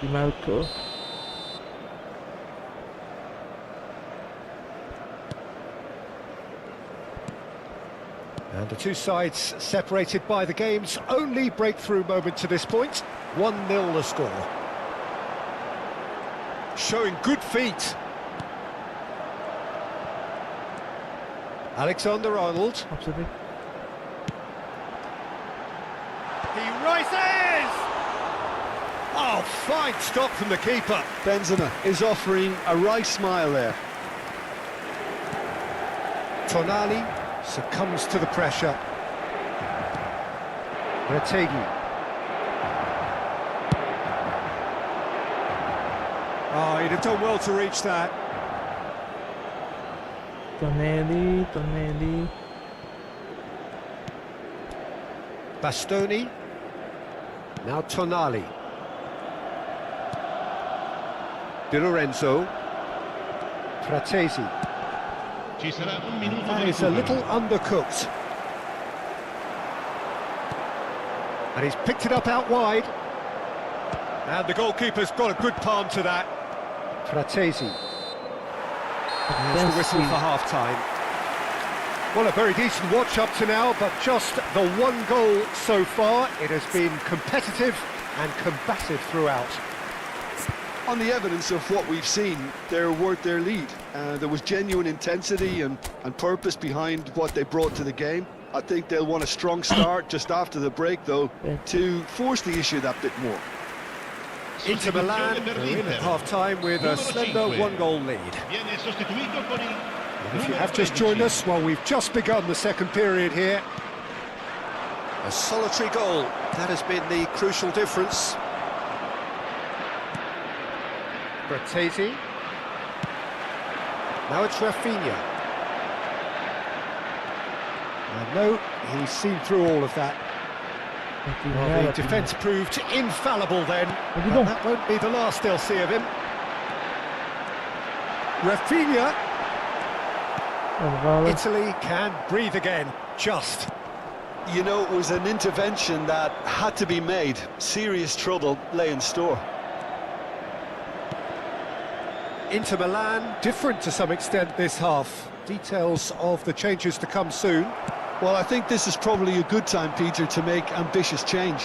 Marco. And the two sides separated by the game's only breakthrough moment to this point. 1-0 the score. Showing good feet. Alexander-Arnold. Absolutely. He rises! Oh, fine stop from the keeper. Benzema is offering a wry smile there. Tonali succumbs to the pressure. Retegi. Oh, he'd have done well to reach that. Tonelli. Bastoni. Now Tonali. Di Lorenzo. Fratesi. Ci sarà un minuto That di is a recupero. little undercooked. And he's picked it up out wide. And the goalkeeper's got a good palm to that. Fratesi. There's the whistle for half-time. Well, a very decent watch up to now, but just the one goal so far. It has been competitive and combative throughout. On the evidence of what we've seen, they're worth their lead. There was genuine intensity and purpose behind what they brought to the game. I think they'll want a strong start just after the break, though, to force the issue that bit more. Inter Milan are in at half-time with a slender one-goal lead. Viene sostituito con il If you have just joined us, well, we've just begun the second period here. A solitary goal, that has been the crucial difference. Fratesi. Now it's Rafinha. And no, he's seen through all of that. Well, the defence proved infallible then, but that won't be the last they'll see of him. Rafinha. Italy can breathe again, just. You know, it was an intervention that had to be made. Serious trouble lay in store. Inter Milan, different to some extent this half. Details of the changes to come soon. Well, I think this is probably a good time, Peter, to make ambitious change.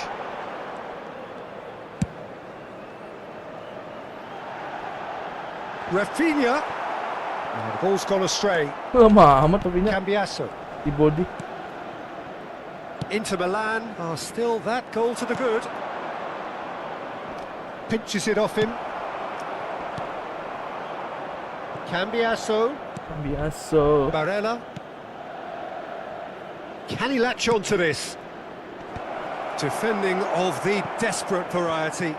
Rafinha. And the ball's gone astray. Lama amat tapi nya Cambiasso. di body. Inter Milan are still that goal to the good. Pinches it off him. Cambiasso. Biasa. Barella. Can he latch on to this? Defending of the desperate variety.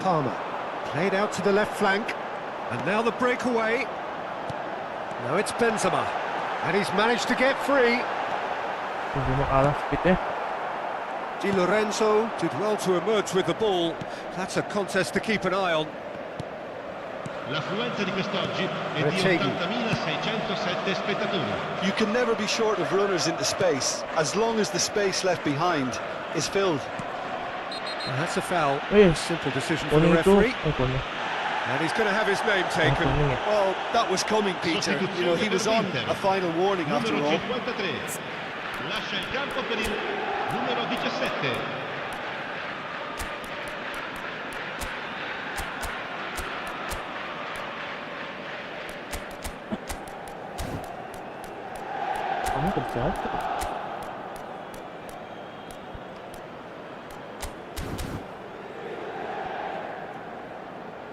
Palmer. Played out to the left flank. And now the breakaway. Now it's Benzema. And he's managed to get free. Hindi mo kalah speed Di Lorenzo did well to emerge with the ball. That's a contest to keep an eye on. L'affluenza di quest'oggi è di Prediksi. 80.607 spettatori. You can never be short of runners into space, as long as the space left behind is filled. And that's a foul. Eh, Simple decision for the kuning itu. referee. Kuning. And he's going to have his name taken. Kuning ya. Well, that was coming, Peter. You know, he was on a final warning after Numero all. 53. Lascia il campo per il numero 17. Kamu kerja apa?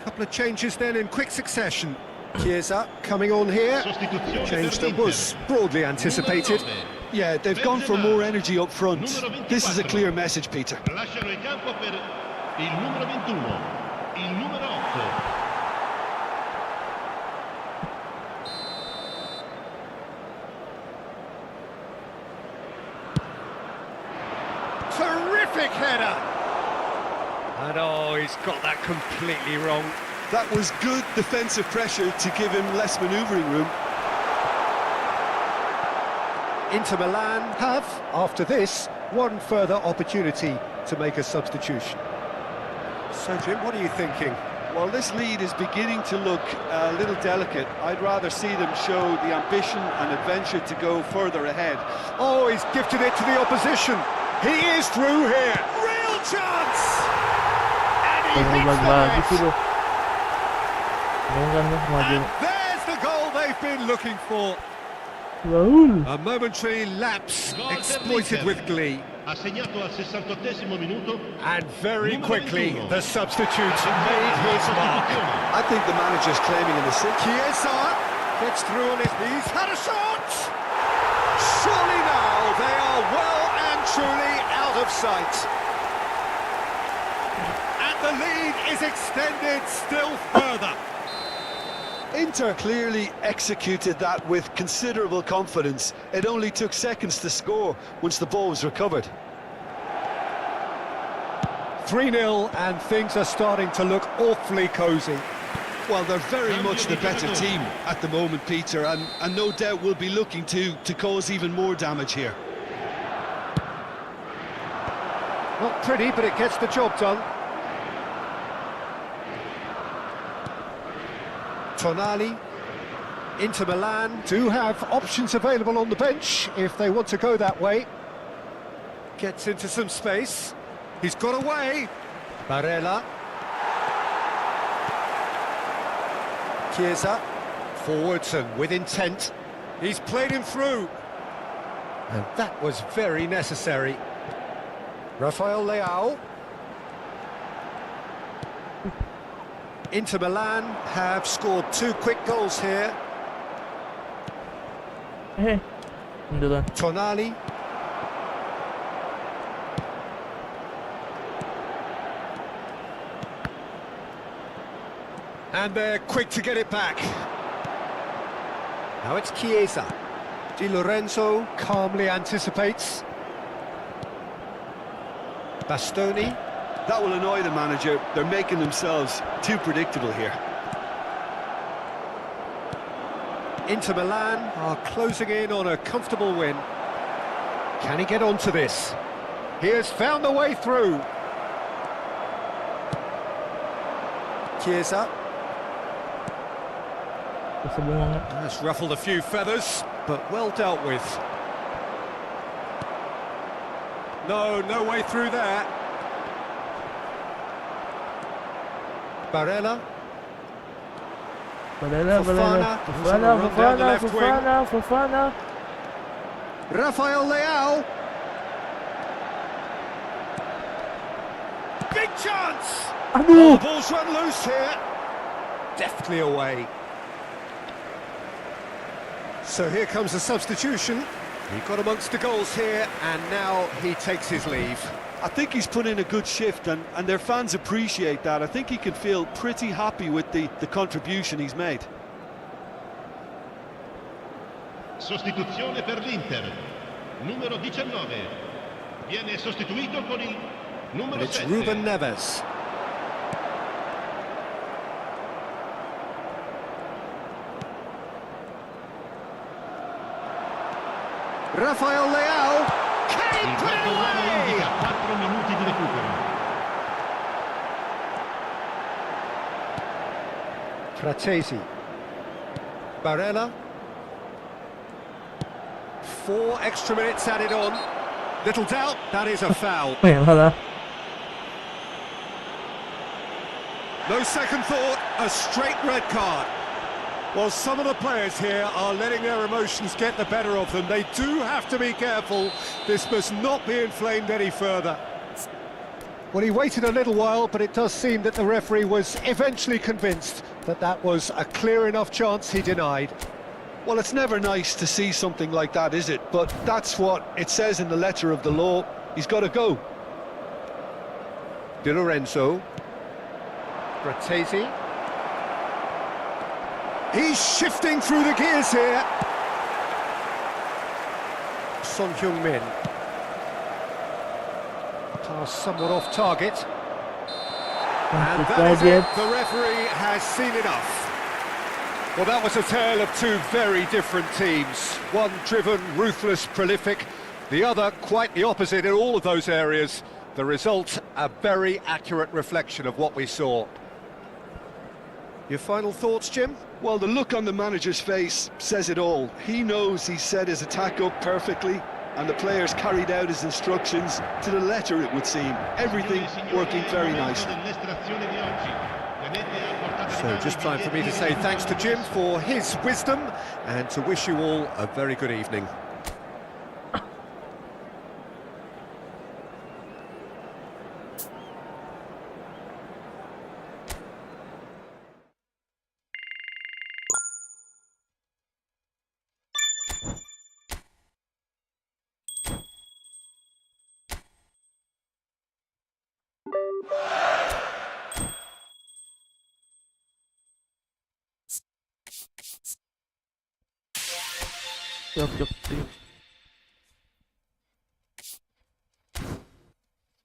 Couple of changes then in quick succession. Chiesa coming on here. Sostituzione Change per that was l'Inter. broadly anticipated. Numero 9. Yeah, they've gone for more energy up front. This is a clear message, Peter. Lasciano il campo per il numero 21, il numero 8. Terrific header! And oh, he's got that completely wrong. That was good defensive pressure to give him less manoeuvring room. Inter Milan have, after this, one further opportunity to make a substitution. So, Jim, what are you thinking? Well, this lead is beginning to look a little delicate. I'd rather see them show the ambition and adventure to go further ahead. Oh, he's gifted it to the opposition. He is through here. Real chance! And he Jangan hits the lagi net. sih lo. Jangan lah maju. And there's the goal they've been looking for. Raul. A momentary lapse Gol per exploited l'Inter. with glee. Ha segnato al 68esimo minuto. And very Numero quickly, 21. the substitute made his mark. Sostituzione. I think the manager's claiming an assist. Chiesa gets through on it. He's had a shot! Surely now they are well and truly out of sight. And the lead is extended still further. Inter clearly executed that with considerable confidence. It only took seconds to score once the ball was recovered. 3-0 and things are starting to look awfully cosy. Well, they're very much the better team at the moment, Peter, and no doubt will be looking to cause even more damage here. Not pretty, but it gets the job done. Tonali, Inter Milan do have options available on the bench if they want to go that way. Gets into some space. He's got away. Barella. Chiesa. Forwards and with intent. He's played him through. And that was very necessary. Rafael Leao. Inter Milan have scored 2 quick goals here. Munduran. Tonali. And they're quick to get it back. Now it's Chiesa. Di Lorenzo calmly anticipates. Bastoni. That will annoy the manager. They're making themselves too predictable here. Inter Milan are closing in on a comfortable win. Can he get onto this? He has found the way through. Chiesa. Keseluruhan. That's ruffled a few feathers, but well dealt with. No way through there. Barella. Fofana. Rafael Leao. Big chance! Oh, Aduh. the ball's run loose here. Deftly away. So here comes the substitution. He got amongst the goals here, and now he takes his leave. I think he's put in a good shift, and their fans appreciate that. I think he can feel pretty happy with the contribution he's made. Sostituzione per l'Inter. Numero 19. Viene sostituito con il And numero it's 7. Ruben Neves. Rafael Leao. Can he Il put it quarto uomo away? indica 4 minuti di recupero. Prediksi. Barella. 4 extra minutes added on. Little doubt, that is a foul. ไม่เห็นเขาแล้ว No second thought, a straight red card. Well, some of the players here are letting their emotions get the better of them. They do have to be careful. This must not be inflamed any further. Well, he waited a little while, but it does seem that the referee was eventually convinced that that was a clear enough chance he denied. Well, it's never nice to see something like that, is it? But that's what it says in the letter of the law. He's got to go. Di Lorenzo. Prediksi. He's shifting through the gears here. Son Heung-min. Pass somewhat off target. And that is it. The referee has seen enough. Well, that was a tale of two very different teams. One driven, ruthless, prolific. The other quite the opposite in all of those areas. The result, a very accurate reflection of what we saw. Your final thoughts, Jim? Well, the look on the manager's face says it all. He knows he set his attack up perfectly, and the players carried out his instructions to the letter, it would seem. Everything working very nicely. So just time for me to say thanks to Jim for his wisdom and to wish you all a very good evening. Yok değil.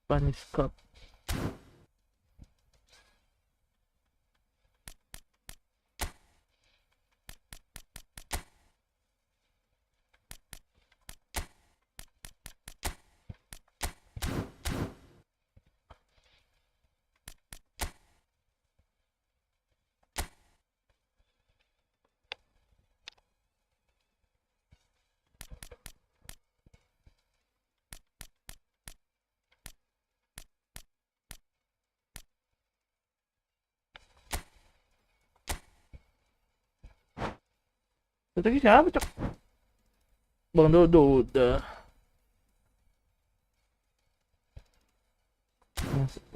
Spanish Cup. Tadi siapa cok? Bang Dodo udah.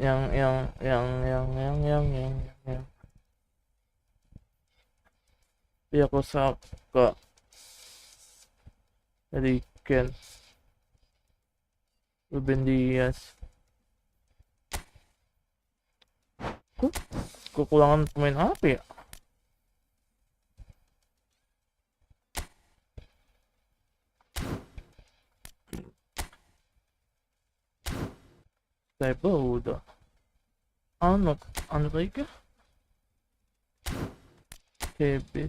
Yang. Ya aku Saka. Ingin. Ruben Dias. Kekurangan pemain apa ya? Type udah. Enrique. KB.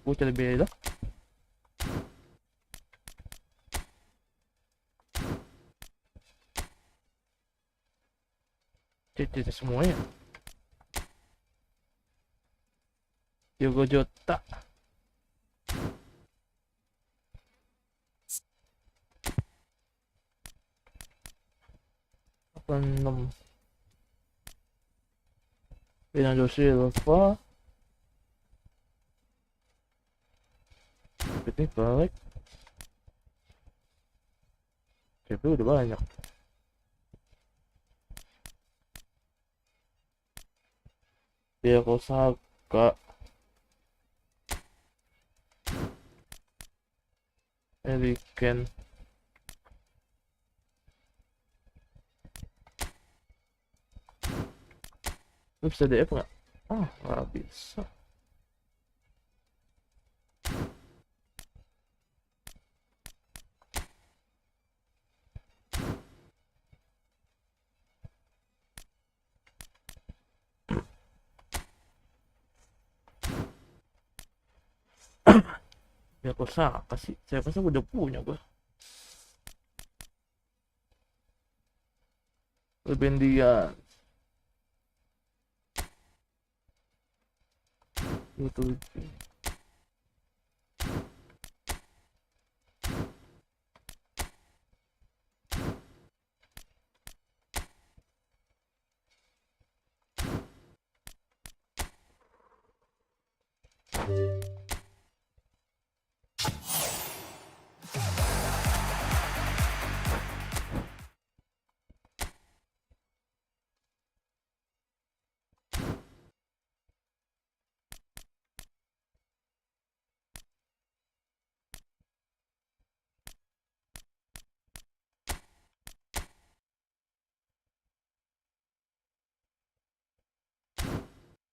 Pucha beda. Cece semuanya. Diogo Jota. Enam. Bernardo Silva. Ini balik. CP udah banyak. Dia Saka. Ingin. Lu bisa DF nggak? Ah, nggak bisa. Ya kok Saka sih? Saya rasa udah punya gua. Kebendian. Betul.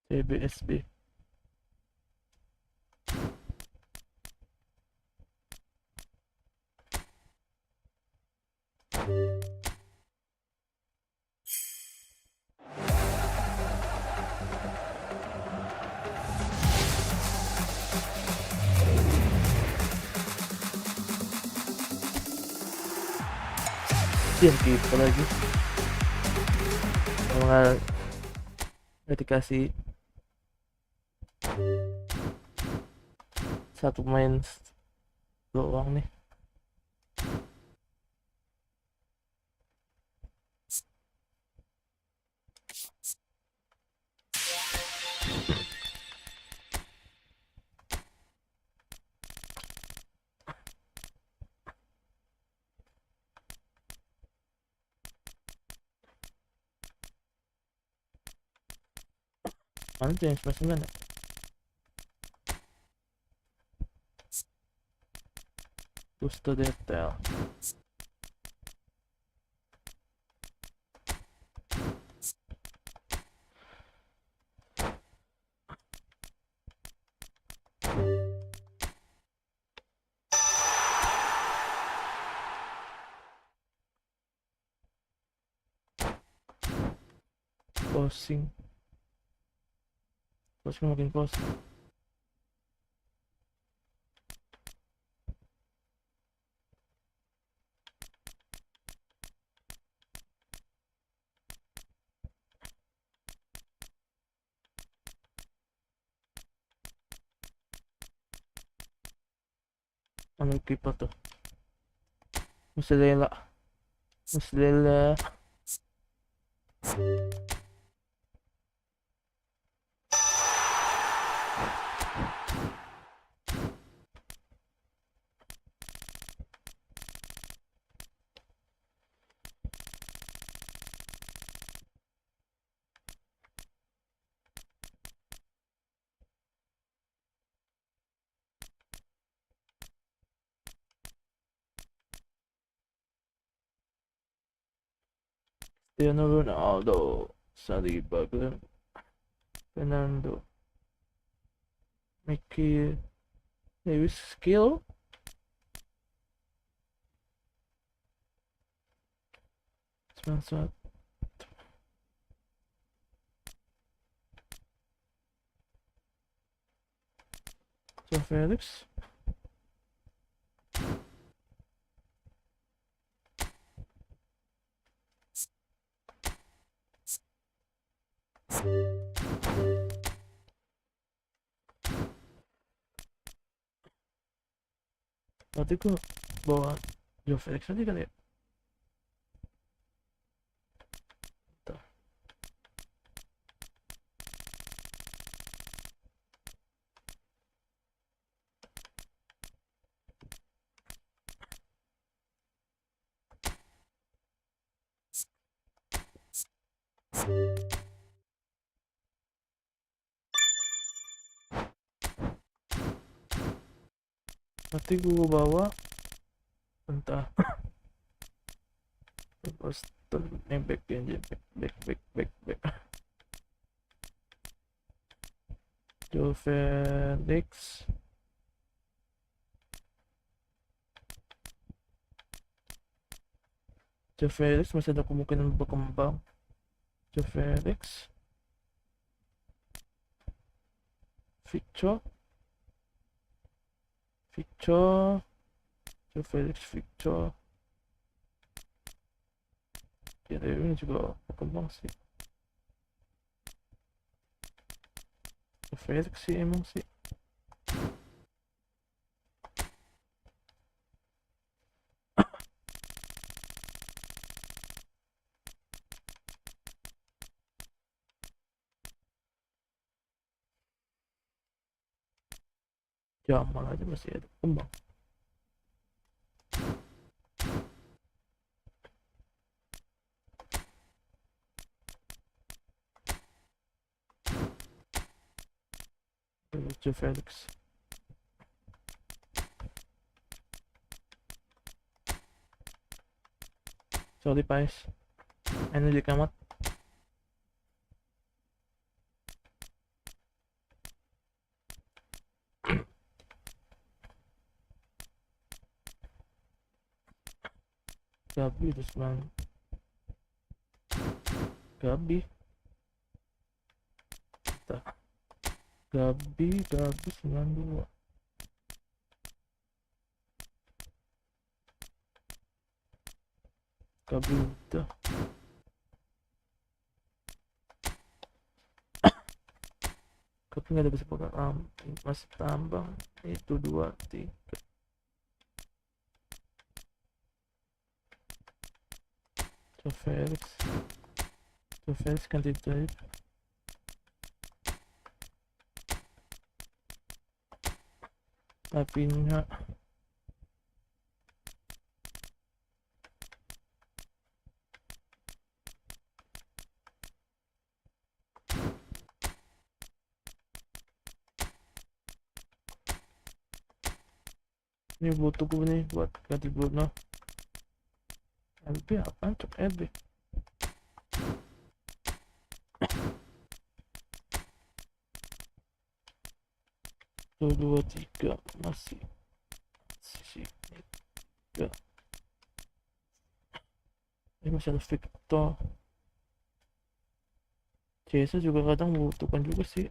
CBSB. Yang kita lagi kalau nggak dikasih satu main doang nih. Mana tuh yang 99 ya? Push to detail. Posing makin posing. Ano kipa tuh? Musilela. Ronaldo, Siapakah, Fernando, Messi, maybe skill. Sponsor. So Felix. Berarti gue bawa Joe Felix aja kali ya. Bentar. Berarti gue bawa entah poster yang back Joe Felix, masih ada kemungkinan berkembang. Joe Felix, Victor, Joe Felix, Victor, Ya ini juga berkembang sih. Prediksi emang sih. Ya amal aja masih ada berkembang. Lucu Felix. Sorry guys, ini di kamar. Gabi terus bang. Gabi. Gabi 92. Gabi udah. Gabi nggak ada bisa pakai masih tambang itu 2, 3. Felix ganti type. Tapi enggak. Ini butuh gue nih buat ganti Bruno. LB apaan cok LB? 1, 2, 3 masih sih 3. Ini masih ada Victor. CS juga kadang membutuhkan juga sih.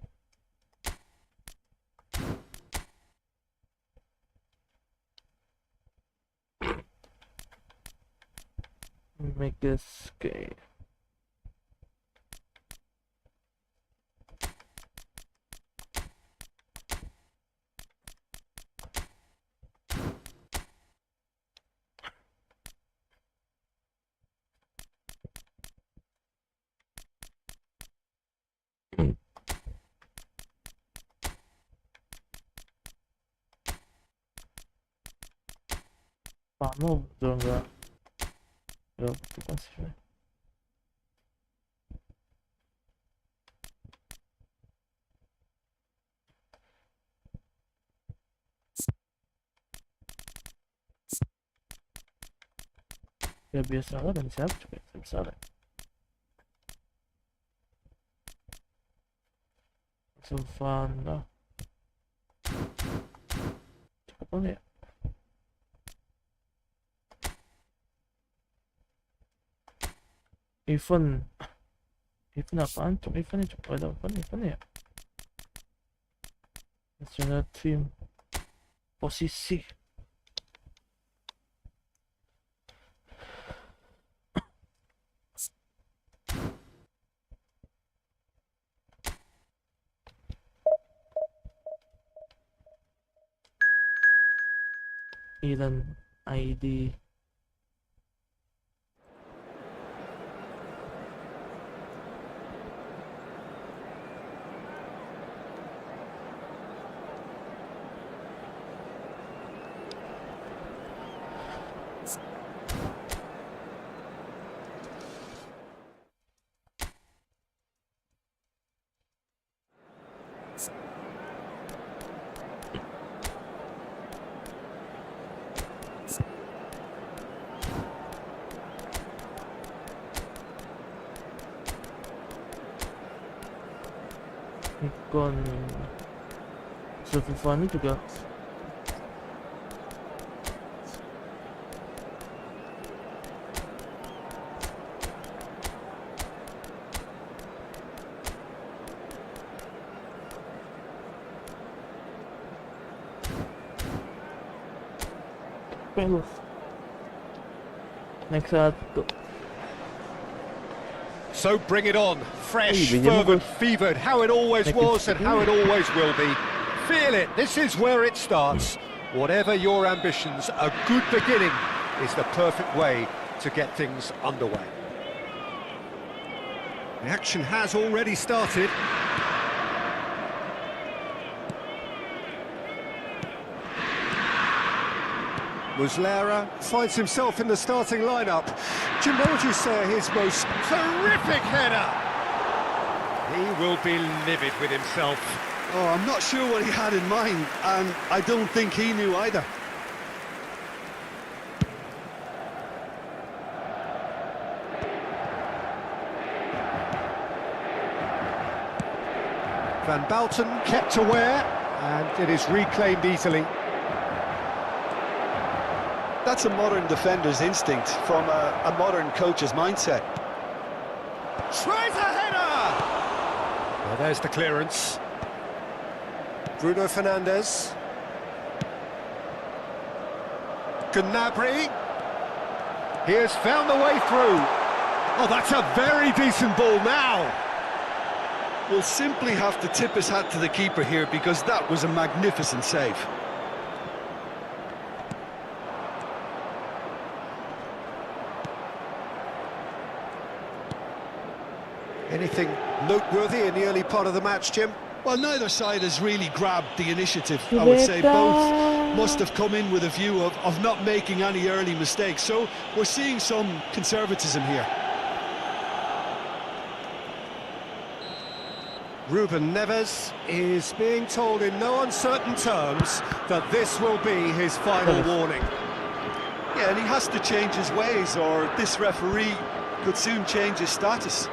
Megas kayak Pamo betul enggak butuhkan sih. Ya biasa lah, dan siapa juga bisa lah. Sylvana cukup apa ya? Event apaan cok? Eventnya cok, ada apa eventnya ya? National team posisi Iran ID. Ikon Sylvana juga pelus. Next 1 So bring it on. Fresh, Hey, veníamos fervent, con- fevered, how it always was and how it always will be. Feel it, this is where it starts. Whatever your ambitions, a good beginning is the perfect way to get things underway. The action has already started. Muslera finds himself in the starting lineup. Jim, what would you say are his most terrific header? He will be livid with himself. Oh, I'm not sure what he had in mind, and I don't think he knew either. Van Bouten kept aware, and it is reclaimed easily. That's a modern defender's instinct from a modern coach's mindset. Tries a header! Well, there's the clearance. Bruno Fernandes. Gnabry. He has found the way through. Oh, that's a very decent ball now. We'll simply have to tip his hat to the keeper here because that was a magnificent save. Anything noteworthy in the early part of the match, Jim? Well, neither side has really grabbed the initiative, I would say. Both must have come in with a view of not making any early mistakes. So we're seeing some conservatism here. Ruben Neves is being told in no uncertain terms that this will be his final warning. Yeah, and he has to change his ways, or this referee could soon change his status.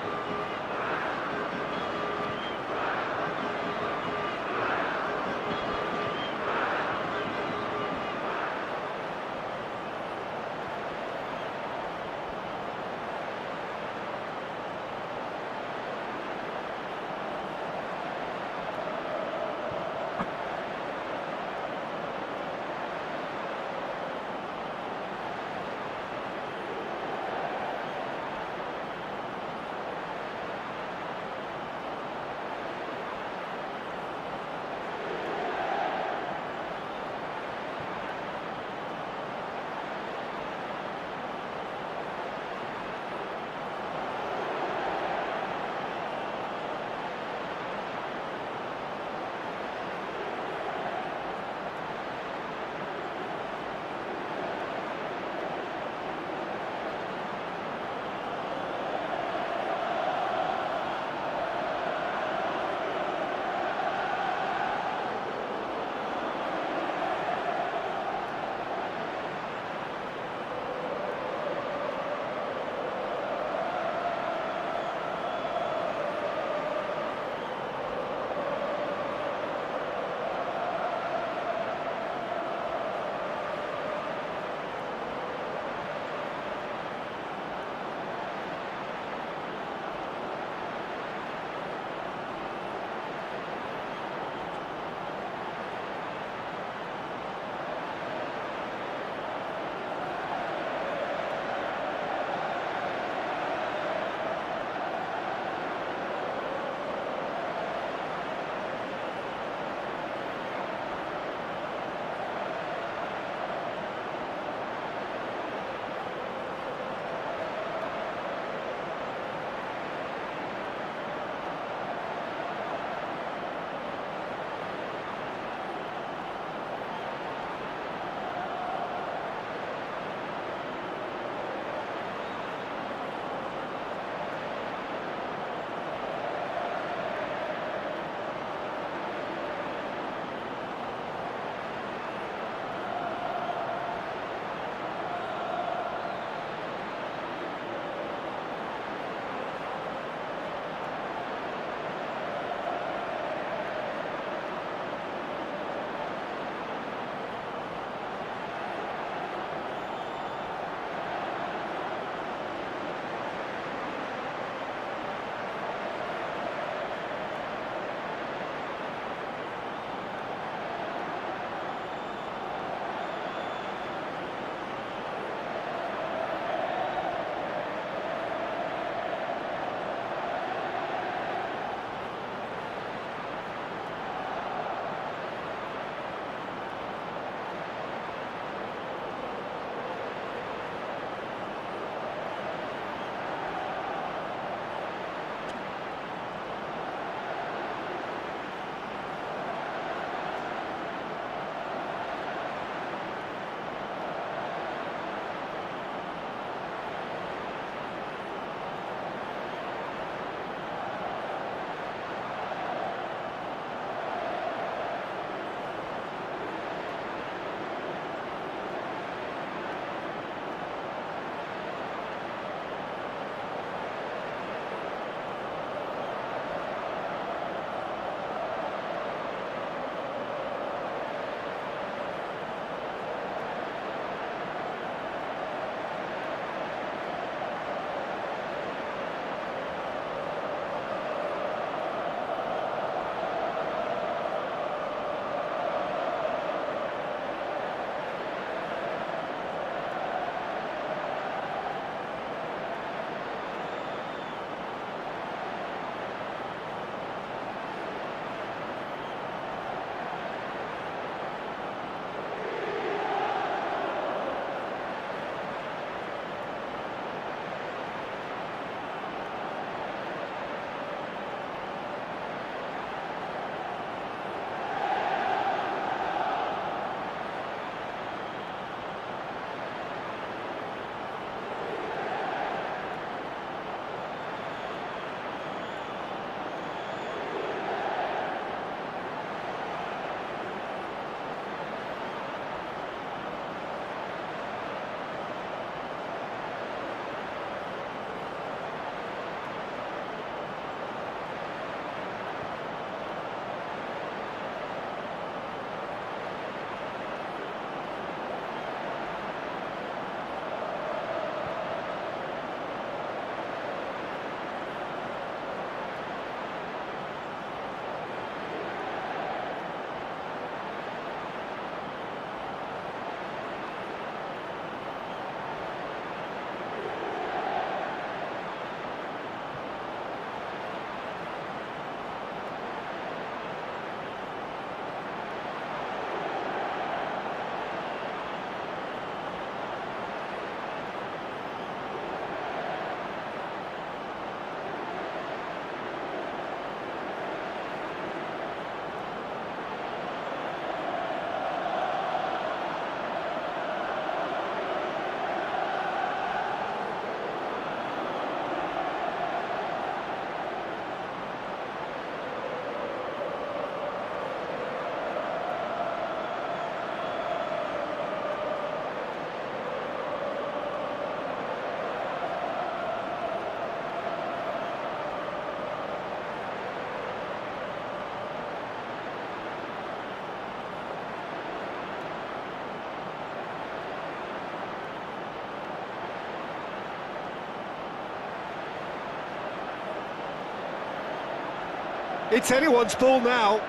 It's anyone's ball now.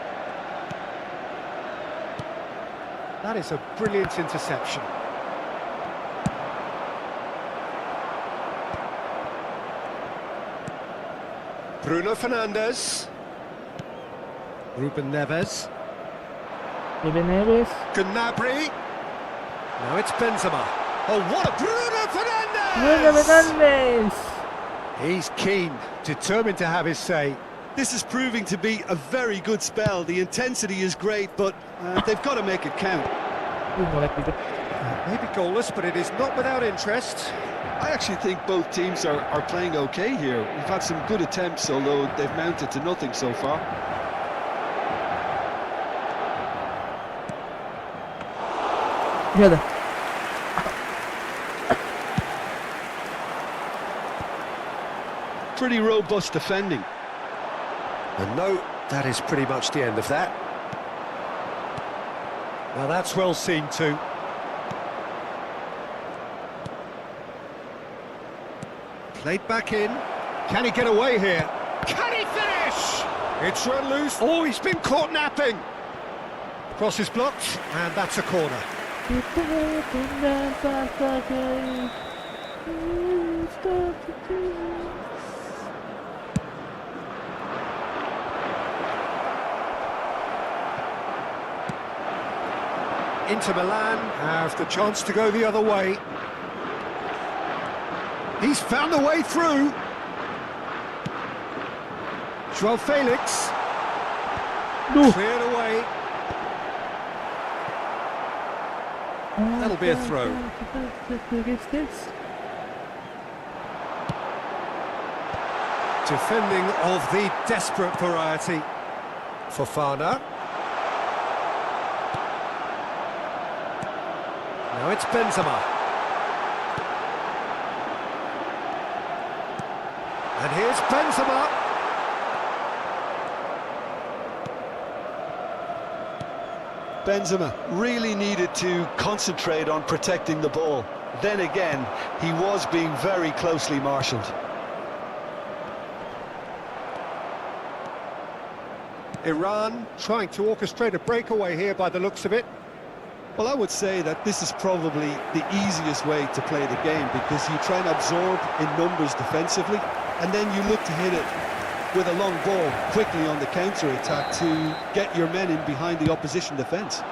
That is a brilliant interception. Bruno Fernandes. Ruben Neves. Ruben Neves. Gnabry. Now it's Benzema. Oh, what a Bruno Bruno Fernandes! Fernandes. He's keen, determined to have his say. This is proving to be a very good spell. The intensity is great, but they've got to make it count. Maybe goalless, but it is not without interest. I actually think both teams are playing okay here. We've had some good attempts, although they've mounted to nothing so far. Gel. Pretty robust defending. And no, that is pretty much the end of that. Now that's well seen too. Played back in. Can he get away here? Can he finish? It's run loose. Oh, he's been caught napping. Cross is blocked, and that's a corner. Inter Milan have the chance to go the other way. He's found a way through. Joao Felix. No. Cleared away. That'll be a throw. Defending of the desperate variety. Fofana. Now it's Benzema. And here's Benzema. Benzema really needed to concentrate on protecting the ball. Then again, he was being very closely marshalled. Iran trying to orchestrate a breakaway here by the looks of it. Well, I would say that this is probably the easiest way to play the game, because you try and absorb in numbers defensively, and then you look to hit it with a long ball quickly on the counter-attack to get your men in behind the opposition defence.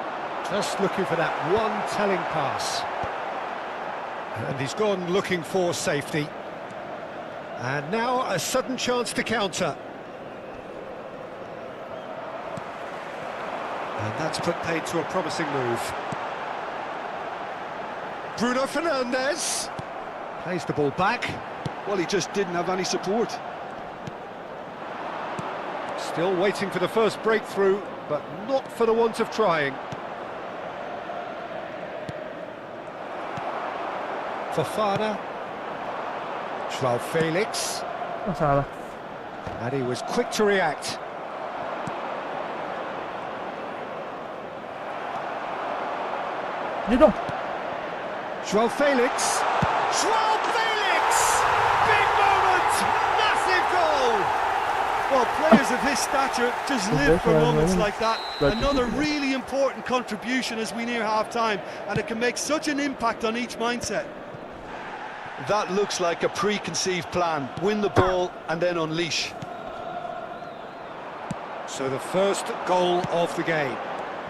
Just looking for that one telling pass. And he's gone looking for safety. And now a sudden chance to counter. And that's put paid to a promising move. Bruno Fernandes plays the ball back. Well, he just didn't have any support. Still waiting for the first breakthrough, but not for the want of trying. Fofana. Joao Felix. Salah. And he was quick to react. You know. Joao Felix. Joao Felix! Big moment! Massive goal! Well, players of his stature just live for moments like that. Another really important contribution as we near half-time, and it can make such an impact on each mindset. That looks like a preconceived plan. Win the ball and then unleash. So the first goal of the game.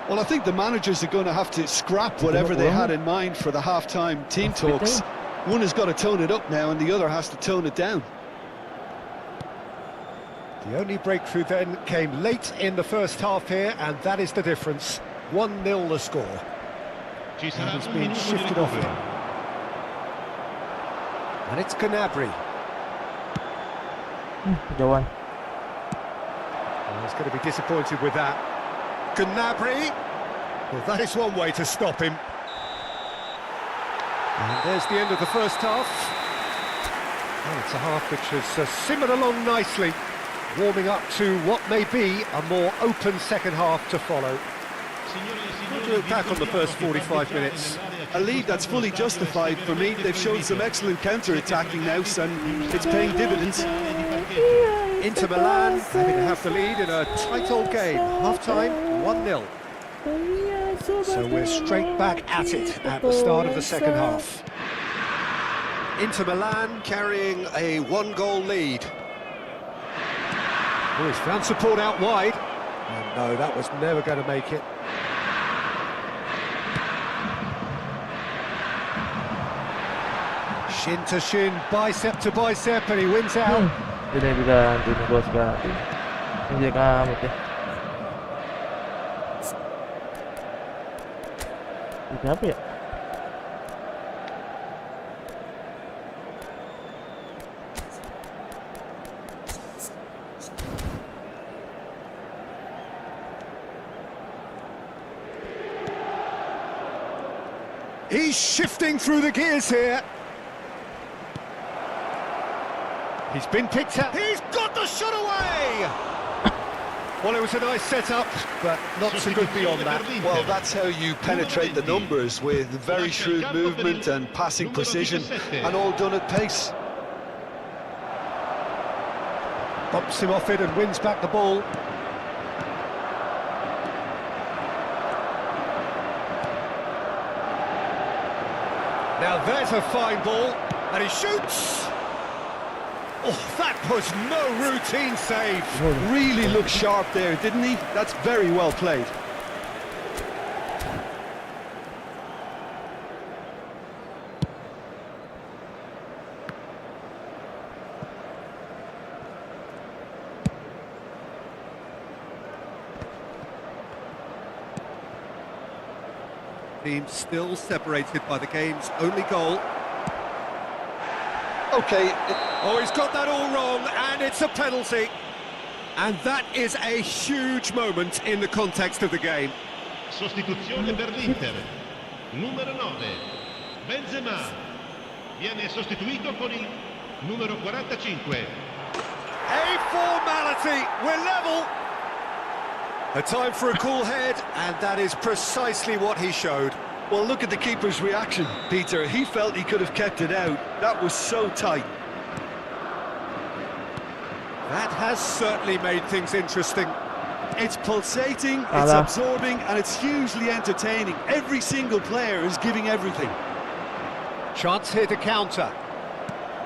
Well, I think the managers are going to have to scrap whatever they had in mind for the half-time team talks. One has got to tone it up now and the other has to tone it down. The only breakthrough then came late in the first half here, and that is the difference. 1-0 the score. Ci sarà He's un been minuto di shifted off recupero. him. And it's Gnabry. Jawan. Oh, he's going to be disappointed with that. Gnabry. Well, that is one way to stop him. And there's the end of the first half. Well, it's a half which has simmered along nicely, warming up to what may be a more open second half to follow. What do you look back on the first 45 minutes? A lead that's fully justified for me. They've shown some excellent counter-attacking now, and it's paying dividends. Inter Milan having to have the lead in a tight old game. Half-time, 1-0. So we're straight back at it at the start of the second half. Inter Milan carrying a one-goal lead. Oh, he's found support out wide. And no, that was never going to make it. Shin to shin, bicep to bicep, and he wins out. Tidak bisa antuin gua sekarang. Ini kamu teh. Ini apa ya? He's shifting through the gears here. He's been picked up. He's got the shot away! Well, it was a nice setup, but not so good beyond that. Well, that's how you penetrate the numbers, with very shrewd movement and passing precision, and all done at pace. Bumps him off it and wins back the ball. Now there's a fine ball, and he shoots! Oh, that was no routine save. Really looked sharp there, didn't he? That's very well played. Team still separated by the game's only goal. Okay. Oh, he's got that all wrong, and it's a penalty. And that is a huge moment in the context of the game. Sostituzione per l'Inter. Numero 9, Benzema. Viene sostituito con il numero 45. A formality, we're level. A time for a cool head, and that is precisely what he showed. Well, look at the keeper's reaction, Peter. He felt he could have kept it out. That was so tight. That has certainly made things interesting. It's pulsating, it's absorbing, and it's hugely entertaining. Every single player is giving everything. Chance here to counter.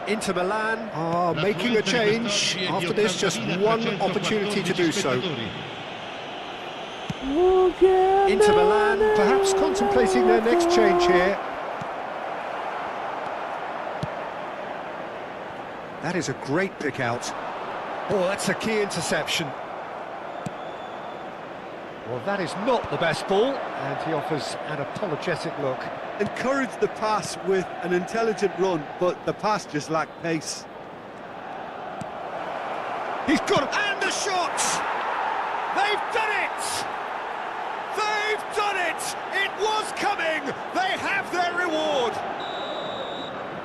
Inter Milan are making a change. After this, just one opportunity to do so. Inter Milan perhaps contemplating their next change here. That is a great pick out. Oh, that's a key interception. Well, that is not the best ball, and he offers an apologetic look. Encouraged the pass with an intelligent run, but the pass just lacked pace. He's got it, and the shot! They've done it! They've done it! It was coming! They have their reward!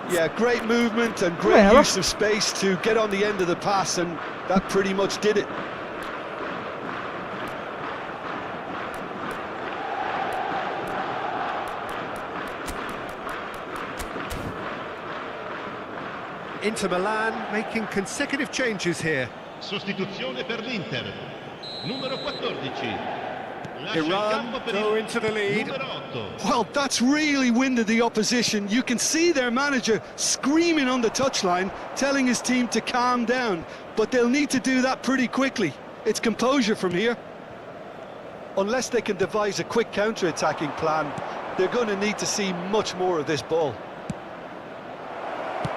Yeah, great movement and great use of space to get on the end of the pass, and that pretty much did it. Inter Milan making consecutive changes here. Sostituzione per l'Inter. Numero 14. Iran go into the lead. Well, that's really winded the opposition. You can see their manager screaming on the touchline, telling his team to calm down. But they'll need to do that pretty quickly. It's composure from here. Unless they can devise a quick counter-attacking plan, they're going to need to see much more of this ball.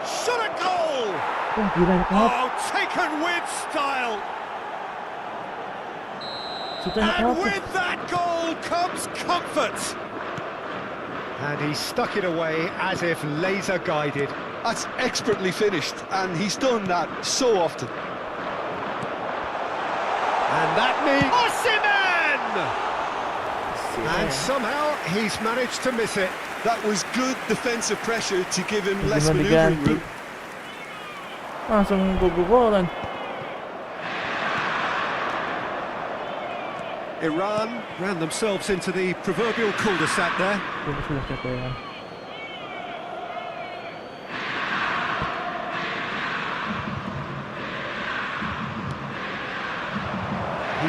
Shot a goal! Oh, taken with style! And with that goal comes comfort! And he stuck it away as if laser guided. That's expertly finished, and he's done that so often. And that means Osimhen! And somehow he's managed to miss it. That was good defensive pressure to give him less manoeuvring room. Langsung gogolan. Iran ran themselves into the proverbial cul-de-sac there.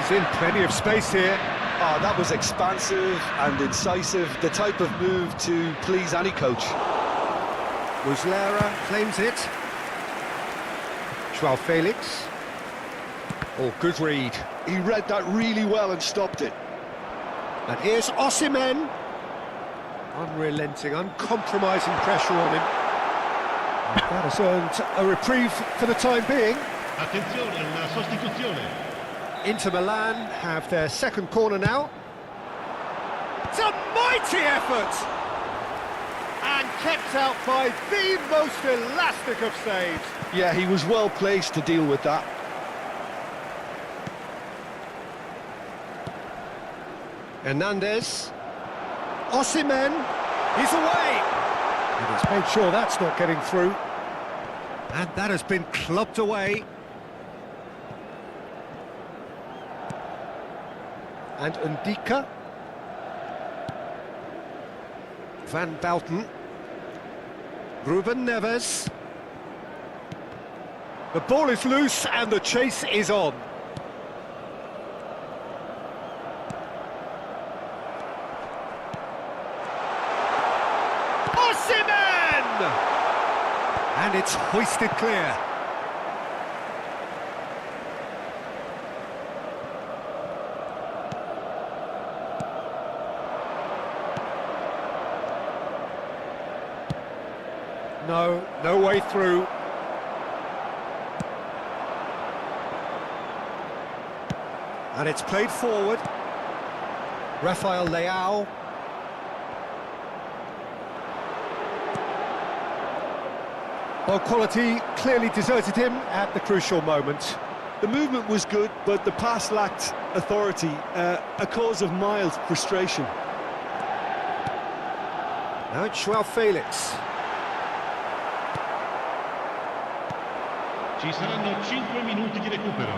He's in plenty of space here. Oh, that was expansive and incisive, the type of move to please any coach. Muslera claims it. Joao Felix. Oh, good read. He read that really well and stopped it. And here's Osimhen. Unrelenting, uncompromising pressure on him. And that has earned a reprieve for the time being. Attenzione, una sostituzione. Inter Milan have their second corner now. It's a mighty effort! And kept out by the most elastic of saves. Yeah, he was well placed to deal with that. Hernandez. Osimhen. He's away. And he's made sure that's not getting through. And that has been clubbed away. And Jika. Van Bouten. Ruben Neves. The ball is loose and the chase is on. Osimhen! And it's hoisted clear. No way through. And it's played forward. Rafael Leao. Well, quality clearly deserted him at the crucial moment. The movement was good, but the pass lacked authority, a cause of mild frustration. Now it's Joao Felix. Ci saranno 5 minuti di recupero.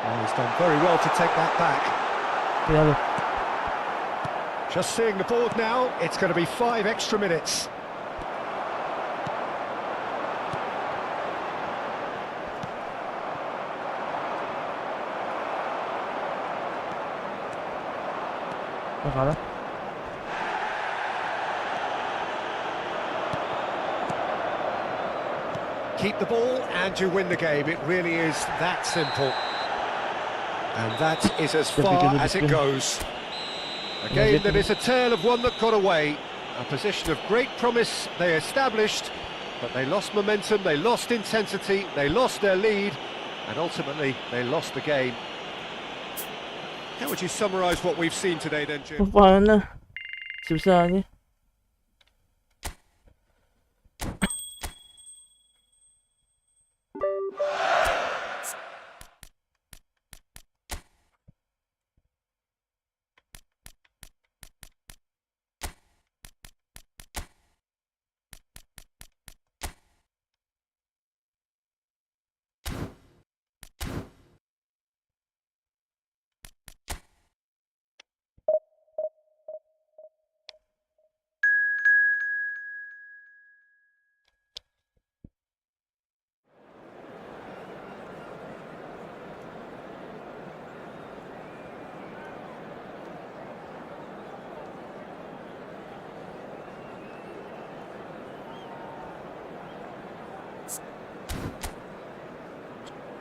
Oh, he's done very well to take that back. Yeah. Just seeing the board now, it's going to be 5 extra minutes. Nakala. Keep the ball and you win the game. It really is that simple. And that is as far as it goes. A game that is a tale of one that got away. A position of great promise they established, but they lost momentum, they lost intensity, they lost their lead, and ultimately they lost the game. How would you summarise what we've seen today then, Jim? Paano na? Susah niya.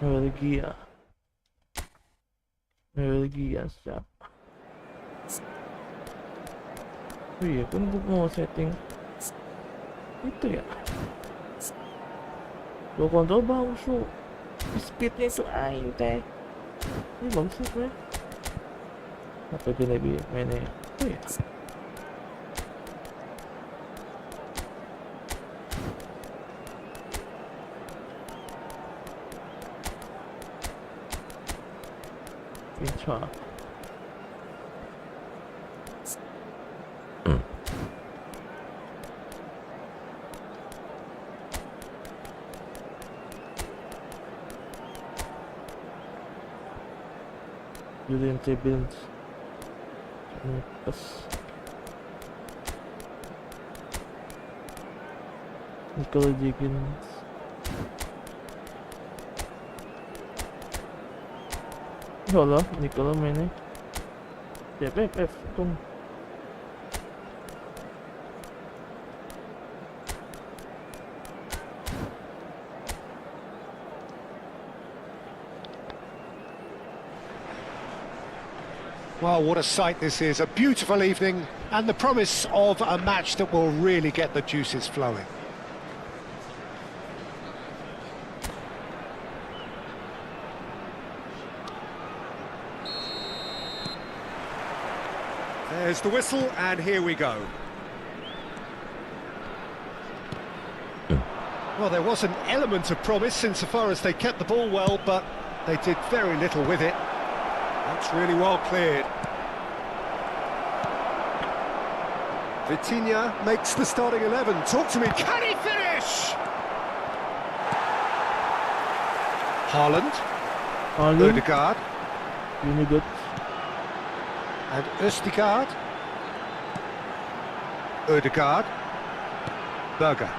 Belgia. Belgia siap. Oh iya kan gue mau setting itu ya. Gue kontrol bagus tuh. Speednya itu aing teh. Ini bagus sih sebenernya. Apa itu lebih mainnya? Oh ya. Intro. Julian Tables. Pas. Nicola Jenkins. Allah, ini kalau mainnya CPF tung. Well, what a sight this is. A beautiful evening and the promise of a match that will really get the juices flowing. There's the whistle, and here we go. Well, there was an element of promise insofar as they kept the ball well, but they did very little with it. That's really well cleared. Vitinha makes the starting 11. Talk to me. Can he finish? Haaland. Ødegaard. Ini good. And Østigard. Ødegaard. Berger.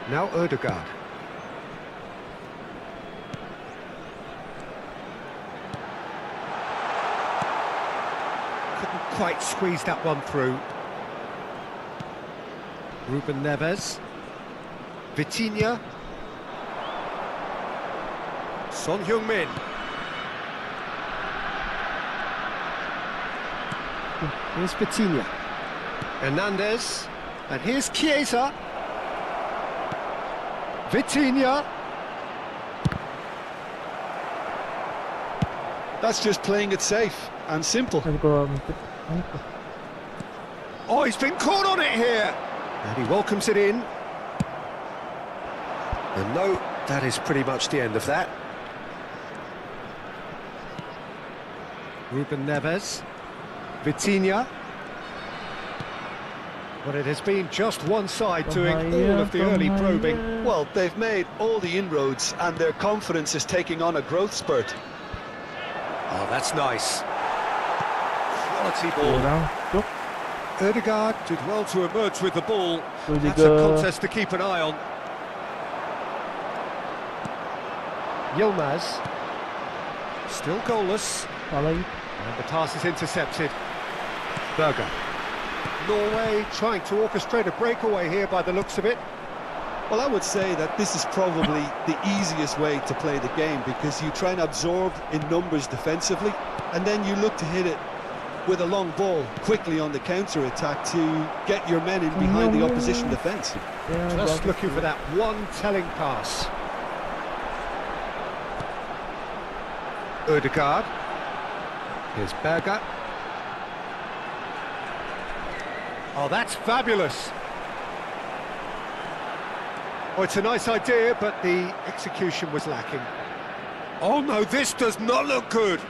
Now Ødegaard. Couldn't quite squeeze that one through. Ruben Neves. Vitinha. Son Heung-min. Here's Vitinha. Hernandez. And here's Chiesa. Vitinha. That's just playing it safe and simple. Nanti kalau Oh, he's been caught on it here. And he welcomes it in. And no, that is pretty much the end of that. Ruben Neves. Vitinha. But it has been just one side doing all of the early probing. Well, they've made all the inroads and their confidence is taking on a growth spurt. Oh, that's nice. Quality ball. kurang. Cuk. Ødegaard did well to emerge with the ball. Really That's a good. contest to keep an eye on. Yilmaz. Still goalless. Salah lagi. And the pass is intercepted. Berger. Norway trying to orchestrate a breakaway here by the looks of it. Well, I would say that this is probably the easiest way to play the game because you try and absorb in numbers defensively and then you look to hit it with a long ball quickly on the counter-attack to get your men in behind the opposition defence. Ya, Just bagus. looking for that one telling pass. Ødegaard. Here's Berger. Oh, that's fabulous. Oh, it's a nice idea, but the execution was lacking. Oh no, this does not look good.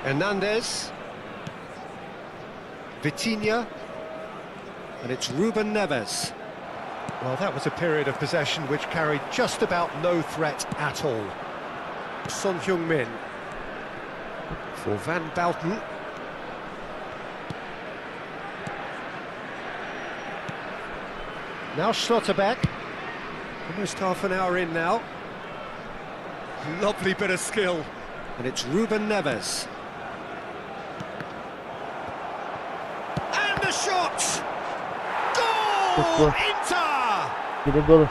Hernandez. Vitinha. And it's Ruben Neves. Well, that was a period of possession which carried just about no threat at all. Son Heung-min. For Van Bouten. Now Schlotterbeck. Almost half an hour in now. Lovely bit of skill. And it's Ruben Neves. And the shot! Goal! Good. Inter! Jadi gol.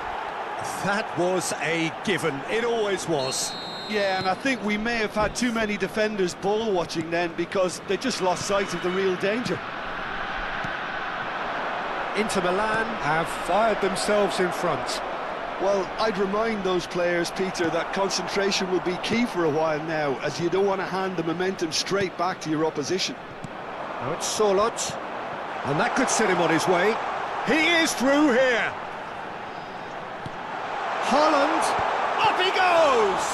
That was a given. It always was. Yeah, and I think we may have had too many defenders ball watching then because they just lost sight of the real danger. Inter Milan have fired themselves in front. Well, I'd remind those players, Peter, that concentration will be key for a while now, as you don't want to hand the momentum straight back to your opposition. Now it's Solot, and that could set him on his way. He is through here. Haaland, up he goes!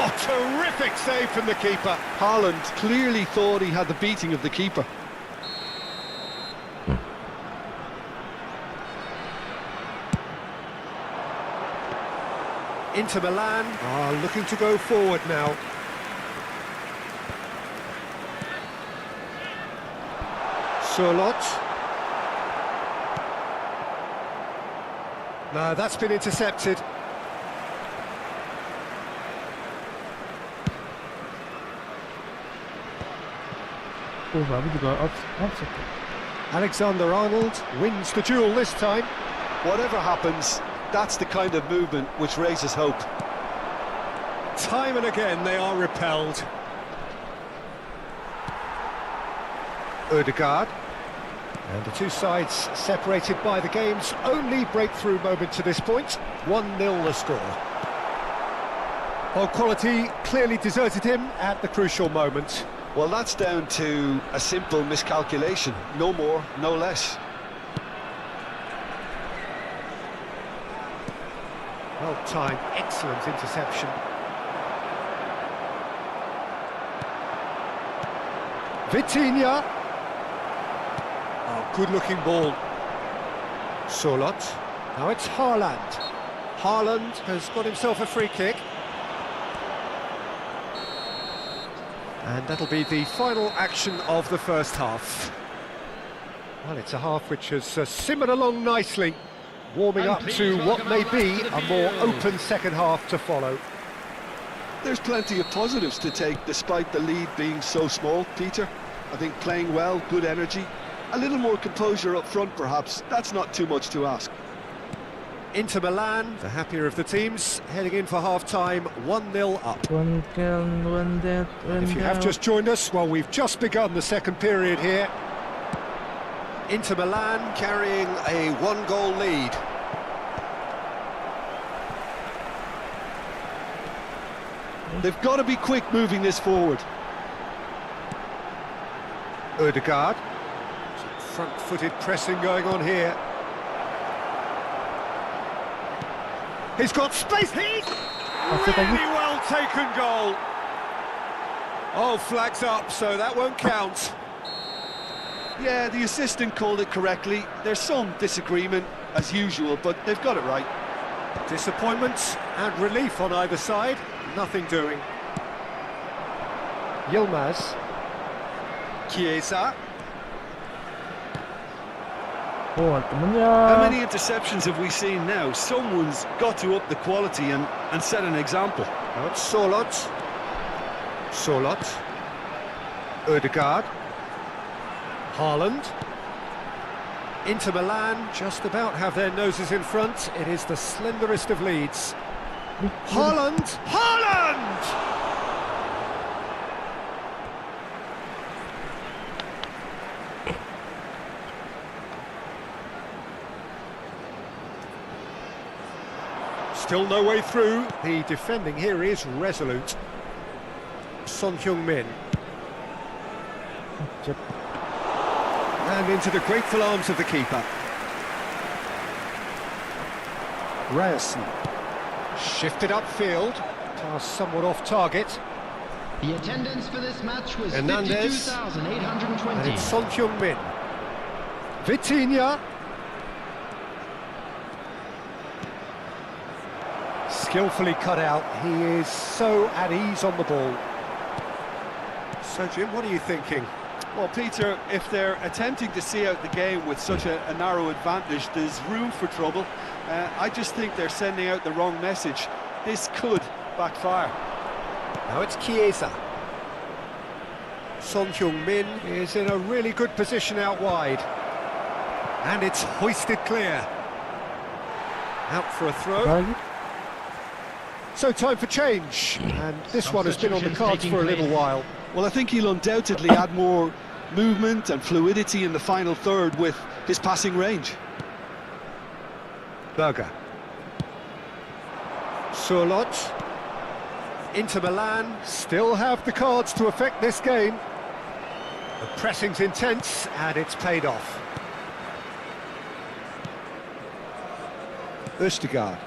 Oh, terrific save from the keeper. Haaland clearly thought he had the beating of the keeper. Inter Milan are looking to go forward now. Solot. No, that's been intercepted. Oh, baru juga offset. Alexander-Arnold wins the duel this time. Whatever happens, that's the kind of movement which raises hope. Time and again they are repelled. Ødegaard. And the two sides separated by the game's only breakthrough moment to this point. 1-0 the score. Well, quality clearly deserted him at the crucial moment. Well, that's down to a simple miscalculation. No more, no less. Well timed, excellent interception. Vitinha. Oh, good-looking ball. Solot. Now it's Haaland. Haaland has got himself a free kick. And that'll be the final action of the first half. Well, it's a half which has simmered along nicely, warming up to what may be a more open second half to follow. There's plenty of positives to take despite the lead being so small, Peter. I think playing well, good energy, a little more composure up front perhaps, that's not too much to ask. Inter Milan, the happier of the teams, heading in for half-time, 1-0 up. One can, one that, one If you have out. just joined us, well, we've just begun the second period here. Inter Milan carrying a one-goal lead. They've got to be quick moving this forward. Ødegaard. Some front-footed pressing going on here. He's got space. He's really well taken goal. Oh, flags up, so that won't count. Yeah, the assistant called it correctly. There's some disagreement, as usual, but they've got it right. Disappointment and relief on either side. Nothing doing. Yilmaz. Chiesa. Oh, temennya. How many interceptions have we seen now? Someone's got to up the quality and set an example. Now it's Solot. Solot. Ødegaard. Haaland. Inter Milan just about have their noses in front. It is the slenderest of leads. Haaland! Haaland! Still no way through. The defending here is resolute. Son Heung-min. And into the grateful arms of the keeper. Ryerson. Shifted upfield. Pass somewhat off target. The attendance for this match was Hernandez. 52,820. And it's Son Heung-min. Vitinha. Skillfully cut out. He is so at ease on the ball. So, Jim, what are you thinking? Well, Peter, if they're attempting to see out the game with such a narrow advantage, there's room for trouble. I just think they're sending out the wrong message. This could backfire. Now it's Chiesa. Son Heung-min is in a really good position out wide. And it's hoisted clear. Out for a throw. Lagi. So time for change. And this one has been on the cards for a little while. Well, I think he'll undoubtedly add more movement and fluidity in the final third with his passing range. Berger. Solot. Inter Milan still have the cards to affect this game. The pressing's intense and it's paid off. Ødegaard.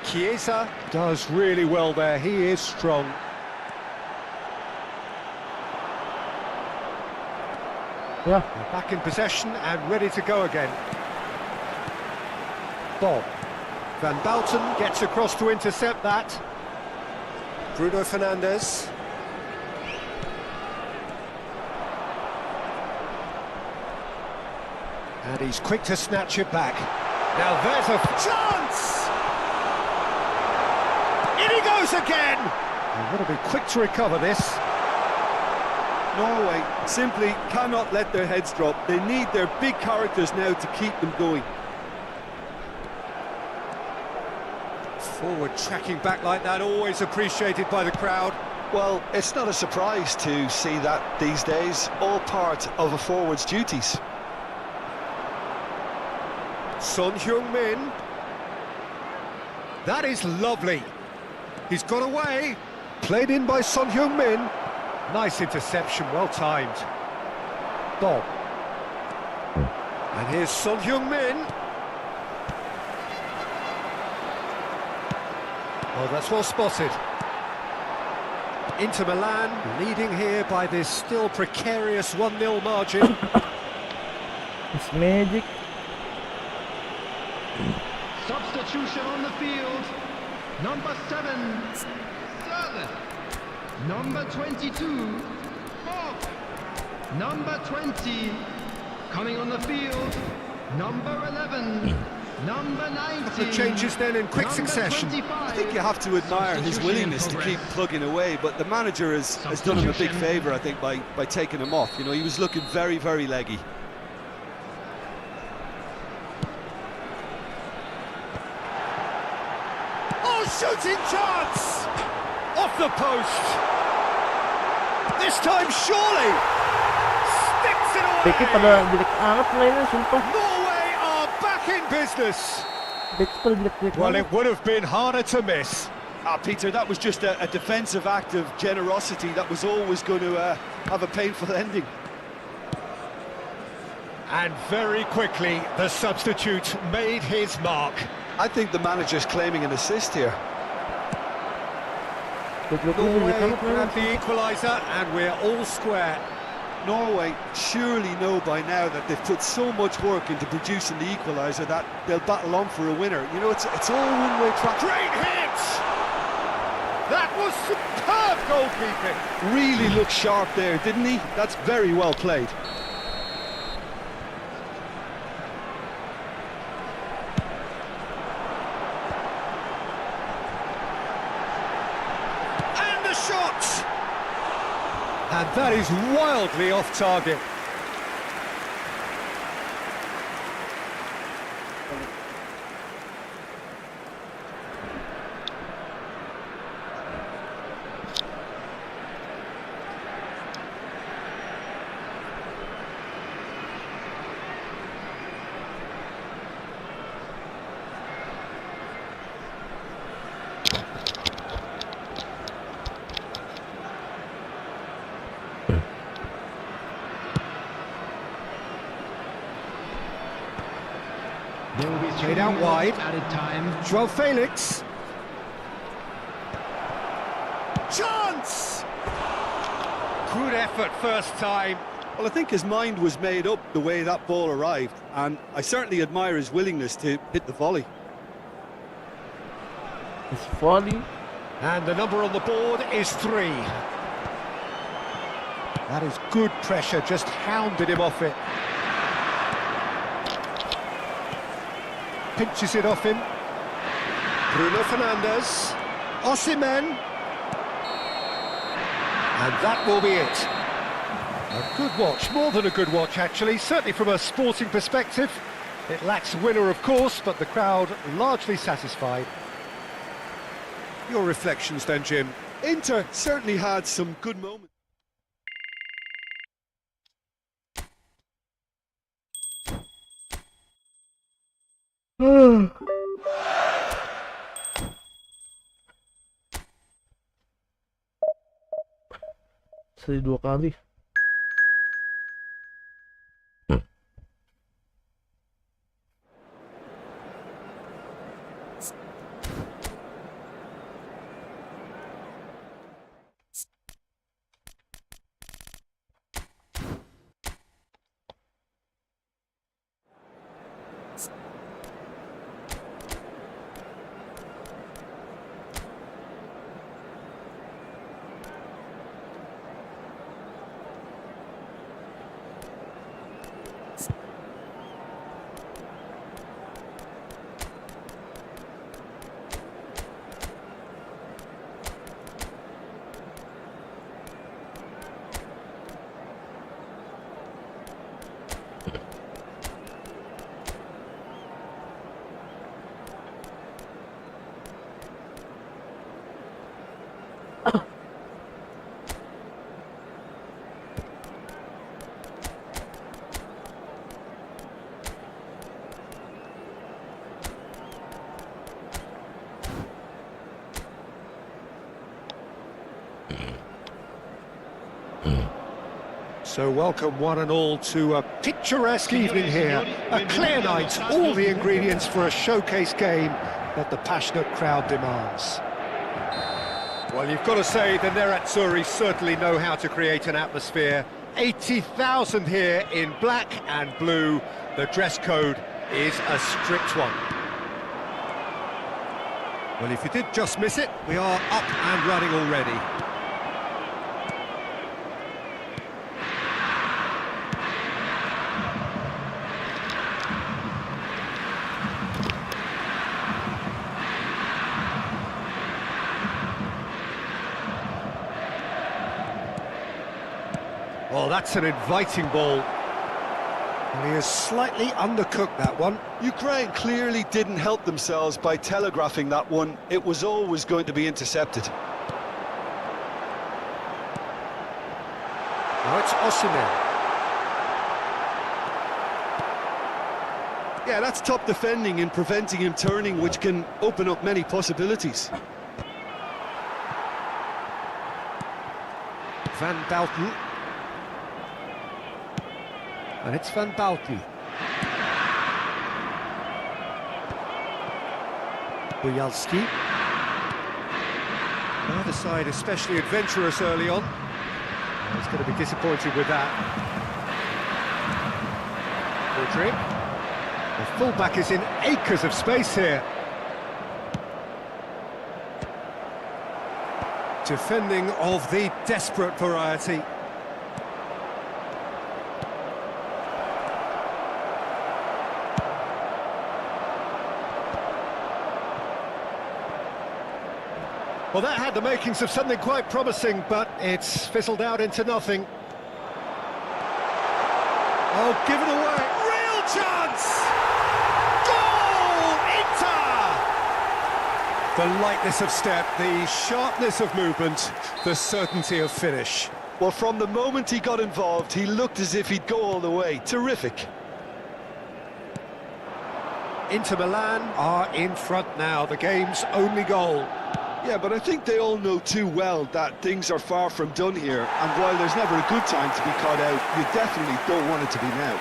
Chiesa does really well there, he is strong. Yeah. Back in possession and ready to go again. Bob. Van Bouten gets across to intercept that. Bruno Fernandes. And he's quick to snatch it back. Now there's a chance! In he goes again! They've got to be quick to recover this. Norway simply cannot let their heads drop. They need their big characters now to keep them going. Forward tracking back like that, always appreciated by the crowd. Well, it's not a surprise to see that these days, all part of a forward's duties. Son Heung-min. That is lovely. He's got away. Played in by Son Heung-min. Nice interception, well timed. Bob. And here's Son Heung-min. Oh, that's well spotted. Inter Milan leading here by this still precarious 1-0 margin. It's magic. Substitution on the field. Number 7, Sterling. Number 22, Bob. Number 20, coming on the field. Number 11, number 19. The changes then in quick succession. I think you have to admire his willingness to keep plugging away, but the manager has done him a big favour, I think, by taking him off. You know, he was looking very, very leggy. Oh, shooting chance! Off the post. This time, surely. Sticks it Beki away. pada jelek banget mainnya, sumpah. Norway are back in business. Beki pada jelek-jelek Well, banget. it would have been harder to miss. Peter, that was just a defensive act of generosity that was always going to have a painful ending. And very quickly, the substitute made his mark. I think the manager's claiming an assist here. Jelek-jeleknya Norway jelek banget mainnya. grab the equaliser, and we're all square. Norway surely know by now that they've put so much work into producing the equaliser that they'll battle on for a winner. You know, it's all one-way traffic. Great hit! That was superb goalkeeping. Really looked sharp there, didn't he? That's very well played. And the shot! And that is wildly off target. There will be Played out wide. added time. Joao Felix. Chance! Good effort first time. Well, I think his mind was made up the way that ball arrived, and I certainly admire his willingness to hit the volley. It's volley. And the number on the board is 3. That is good pressure, just hounded him off it. Pinches it off him. Bruno Fernandes. Osimhen. And that will be it. A good watch, more than a good watch actually, certainly from a sporting perspective. It lacks winner of course, but the crowd largely satisfied. Your reflections then, Jim? Inter certainly had some good moments. Seri 2 kali. So welcome one and all to a picturesque evening here. A clear night, all the ingredients for a showcase game that the passionate crowd demands. Well, you've got to say the Nerazzurri certainly know how to create an atmosphere. 80,000 here in black and blue. The dress code is a strict one. Well, if you did just miss it, we are up and running already. Oh, that's an inviting ball. And he has slightly undercooked that one. Ukraine clearly didn't help themselves by telegraphing that one. It was always going to be intercepted. Now it's Osimhen. Yeah, that's top defending and preventing him turning, which can open up many possibilities. Van Bouten. And it's Van Bouten. Bujalski. Neither side especially adventurous early on. He's going to be disappointed with that. Rodrigue. The fullback is in acres of space here. Defending of the desperate variety. Well, that had the makings of something quite promising, but it's fizzled out into nothing. Oh, give it away. Real chance! Goal! Inter! The lightness of step, the sharpness of movement, the certainty of finish. Well, from the moment he got involved, he looked as if he'd go all the way. Terrific. Inter Milan are in front now, the game's only goal. Yeah, but I think they all know too well that things are far from done here, and while there's never a good time to be caught out, you definitely don't want it to be now.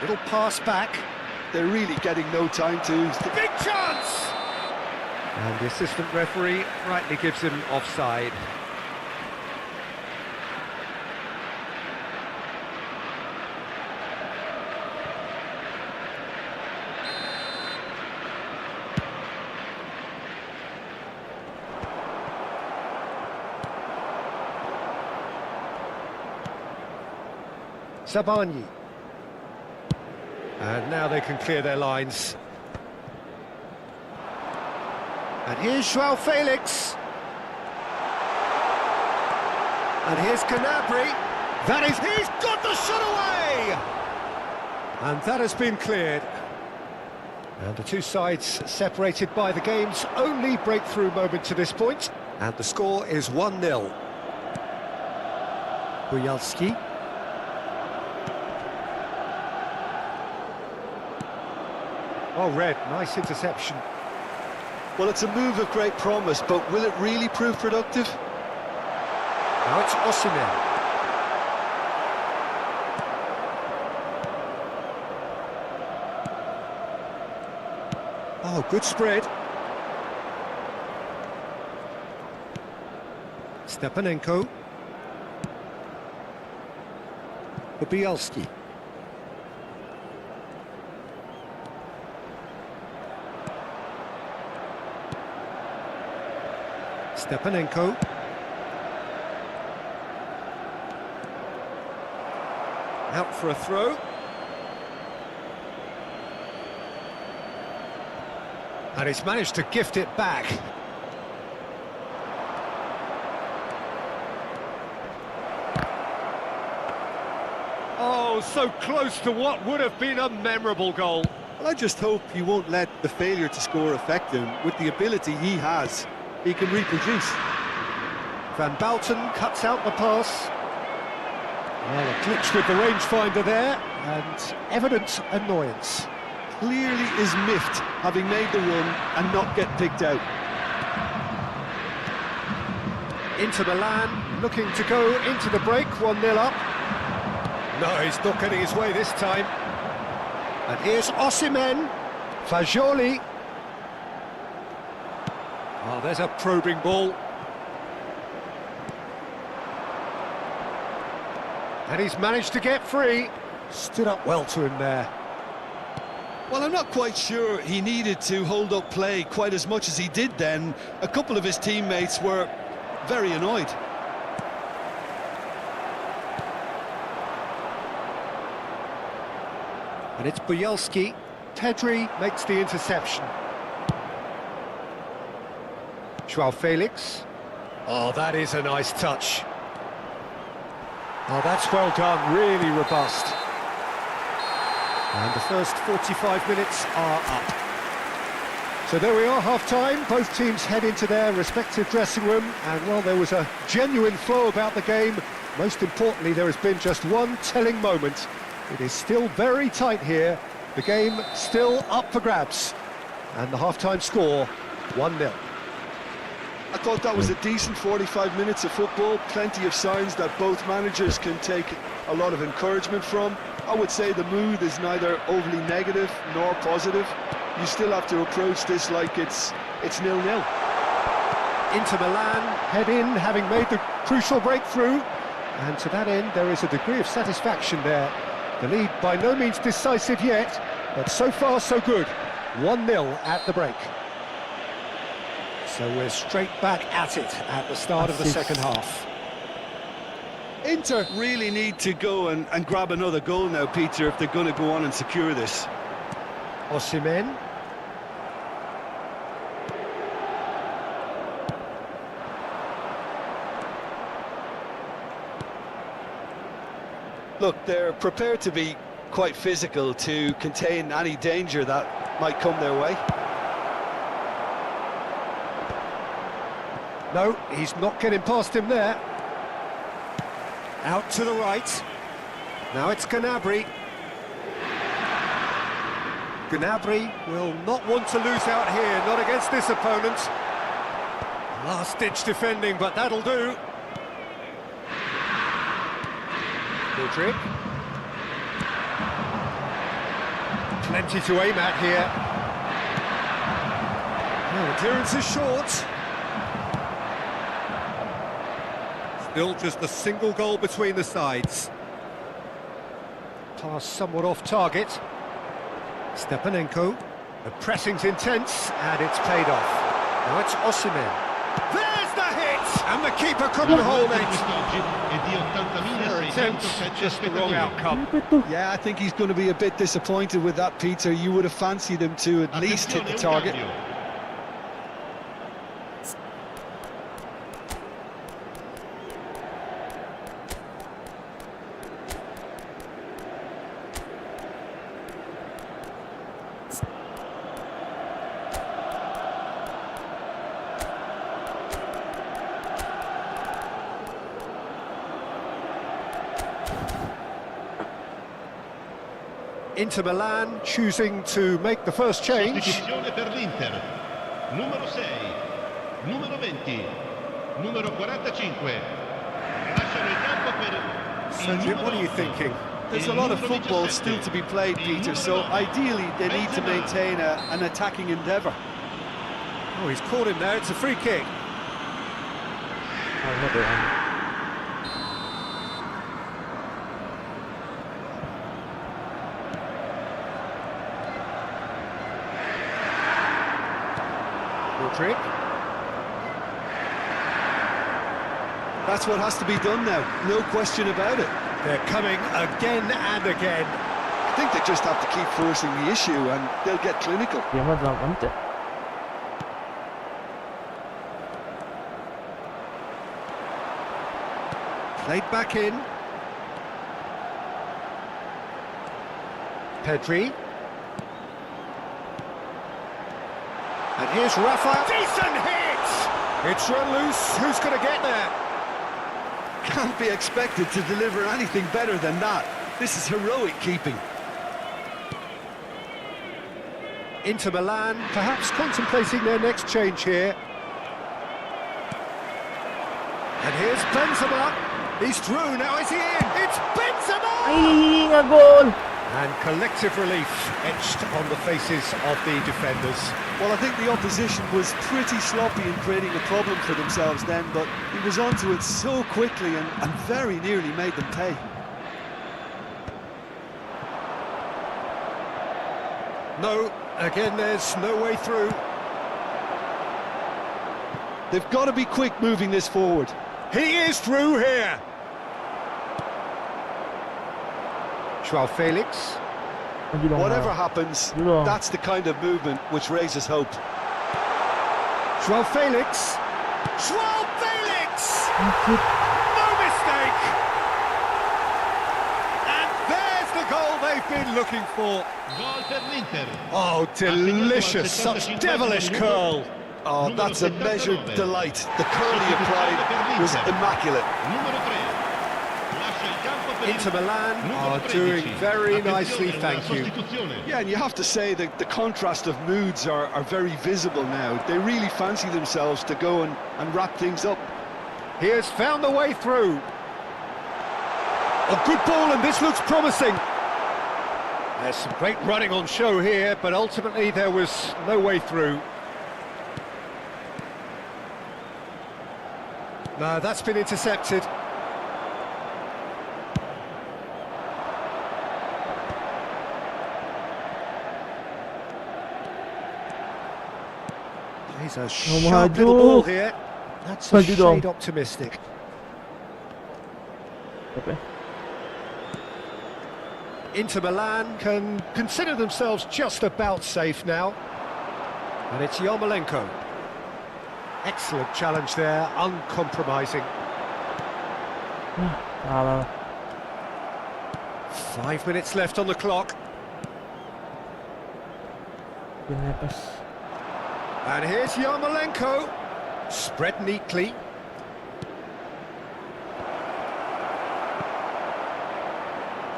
Little pass back. They're really getting no time to... Big chance! And the assistant referee rightly gives him offside. Sabani. And now they can clear their lines. And here's João Felix. And here's Canabri. That is, he's got the shot away! And that has been cleared. And the two sides separated by the game's only breakthrough moment to this point. And the score is 1-0. Bujalski. Oh, Red, nice interception. Well, it's a move of great promise, but will it really prove productive? Now it's Osimhen. Oh, good spread. Stepanenko. Bujalski. Stepanenko. Out for a throw. And he's managed to gift it back. Oh, so close to what would have been a memorable goal. Well, I just hope he won't let the failure to score affect him. With the ability he has, he can reproduce. Van Bouten cuts out the pass. Well, a glitch with the rangefinder there. and evident annoyance. Clearly is miffed, having made the run and not get picked out. Inter Milan looking to go into the break, 1-0 up. No, he's not getting his way this time. And here's Osimhen, Fagioli. Oh, there's a probing ball. And he's managed to get free. Stood up well to him there. Well, I'm not quite sure he needed to hold up play quite as much as he did then. A couple of his teammates were very annoyed. And it's Bielski. Pedri makes the interception. Joao Felix. Oh, that is a nice touch. Oh, that's well done, really robust. And the first 45 minutes are up. So there we are, half-time. Both teams head into their respective dressing room. And, well, there was a genuine flow about the game. Most importantly, there has been just one telling moment. It is still very tight here. The game still up for grabs. And the half-time score, 1-0. I thought that was a decent 45 minutes of football. Plenty of signs that both managers can take a lot of encouragement from. I would say the mood is neither overly negative nor positive. You still have to approach this like it's 0-0. Inter Milan head in, having made the crucial breakthrough. And to that end, there is a degree of satisfaction there. The lead by no means decisive yet, but so far so good. 1-0 at the break. So we're straight back at it at the start of the second half. Inter really need to go and grab another goal now, Peter, if they're going to go on and secure this. Osimhen. Look, they're prepared to be quite physical to contain any danger that might come their way. No, he's not getting past him there. Out to the right. Now it's Gnabry. Gnabry will not want to lose out here, not against this opponent. Last-ditch defending, but that'll do. Mudryk. Plenty to aim at here. Oh, the clearance is short. Still just a single goal between the sides. Pass somewhat off target. Stepanenko. The pressing's intense, and it's paid off. Now it's Osimhen. There's the hit! And the keeper couldn't hold it. Their attempt, just the wrong outcome. Yeah, I think he's going to be a bit disappointed with that, Peter. You would have fancied him to at least hit the target. Inter Milan choosing to make the first change. Sostituzione per l'Inter. Numero 6, numero 20, numero 45. Lasciano il campo per Sergio, what are you thinking? There's a lot of football still to be played, Peter, so ideally they need to maintain an attacking endeavour. Oh, he's caught him there, it's a free kick. Another one. Mudryk. That's what has to be done now, no question about it. They're coming again and again. I think they just have to keep forcing the issue and they'll get clinical. Jemand am Ante. Played back in. Pedri. And here's Rafa. Decent hit! It's run loose. Who's going to get there? Can't be expected to deliver anything better than that. This is heroic keeping. Inter Milan, perhaps contemplating their next change here. And here's Benzema. He's through, now is he in? It's Benzema! Ay, nga goal! And collective relief etched on the faces of the defenders. Well, I think the opposition was pretty sloppy in creating a problem for themselves then, but he was onto it so quickly and very nearly made them pay. No, again there's no way through. They've got to be quick moving this forward. He is through here. Joao Felix. Whatever happens, that's the kind of movement which raises hope. Joao Felix. Joao Felix! No mistake! And there's the goal they've been looking for. Gol per l'Inter. Oh, delicious, such devilish curl. Oh, that's a measured delight. The curl he applied was immaculate. Numero 3. Lascia il campo per Inter Milan numero are 13. doing very nicely, Attenzione, thank la you. sostituzione. Yeah, and you have to say that the contrast of moods are very visible now. They really fancy themselves to go and wrap things up. He has found the way through. A good ball, and this looks promising. There's some great running on show here, but ultimately there was no way through. No, that's been intercepted. He's a sharp little ball here. That's a shade optimistic. Okay. Inter Milan can consider themselves just about safe now. And it's Yarmolenko. Excellent challenge there, uncompromising. 5 minutes left on the clock. And here's Yarmolenko. Spread neatly.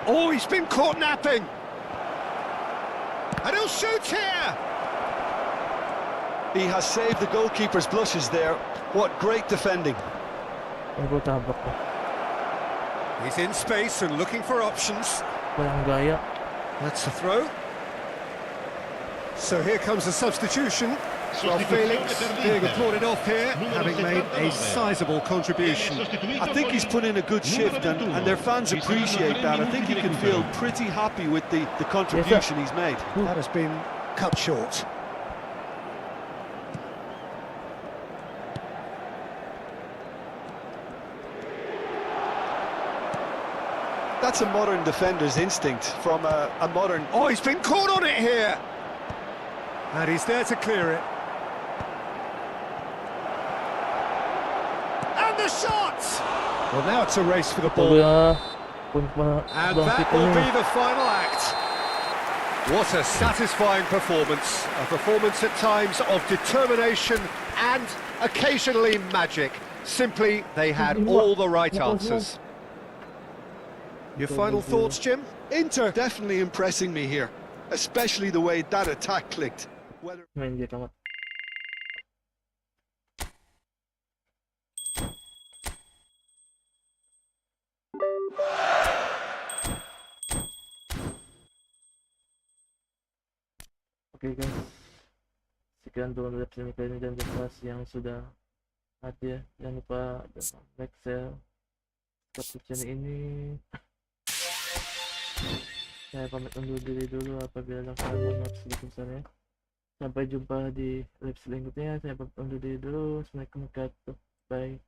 Oh, he's been caught napping. And he'll shoot here. He has saved the goalkeeper's blushes there. What great defending. He's in space and looking for options. Walang gaya. That's the throw. So here comes a substitution. Well, Felix being applauded off here, having made a sizable contribution. I think he's put in a good shift and their fans appreciate that. I think he can feel pretty happy with the contribution he's made. That has been cut short. That's a modern defender's instinct from a modern... Oh, he's been caught on it here! And he's there to clear it. And the shot! Well, now it's a race for the ball. And that will be the final act. What a satisfying performance. A performance at times of determination and occasionally magic. Simply, they had all the right answers. Your final thoughts, Jim? Inter definitely impressing me here, especially the way that attack clicked. Whether... Oke guys, sekian dulu episode kali ini dan terima kasih yang sudah hadir. Jangan lupa like, share, subscribe channel ini. Saya pamit undur diri dulu apabila kalian mohon sedikit besarnya. Sampai jumpa di live selanjutnya. Saya pamit undur diri dulu. Assalamualaikum warahmatullahi wabarakatuh. Bye.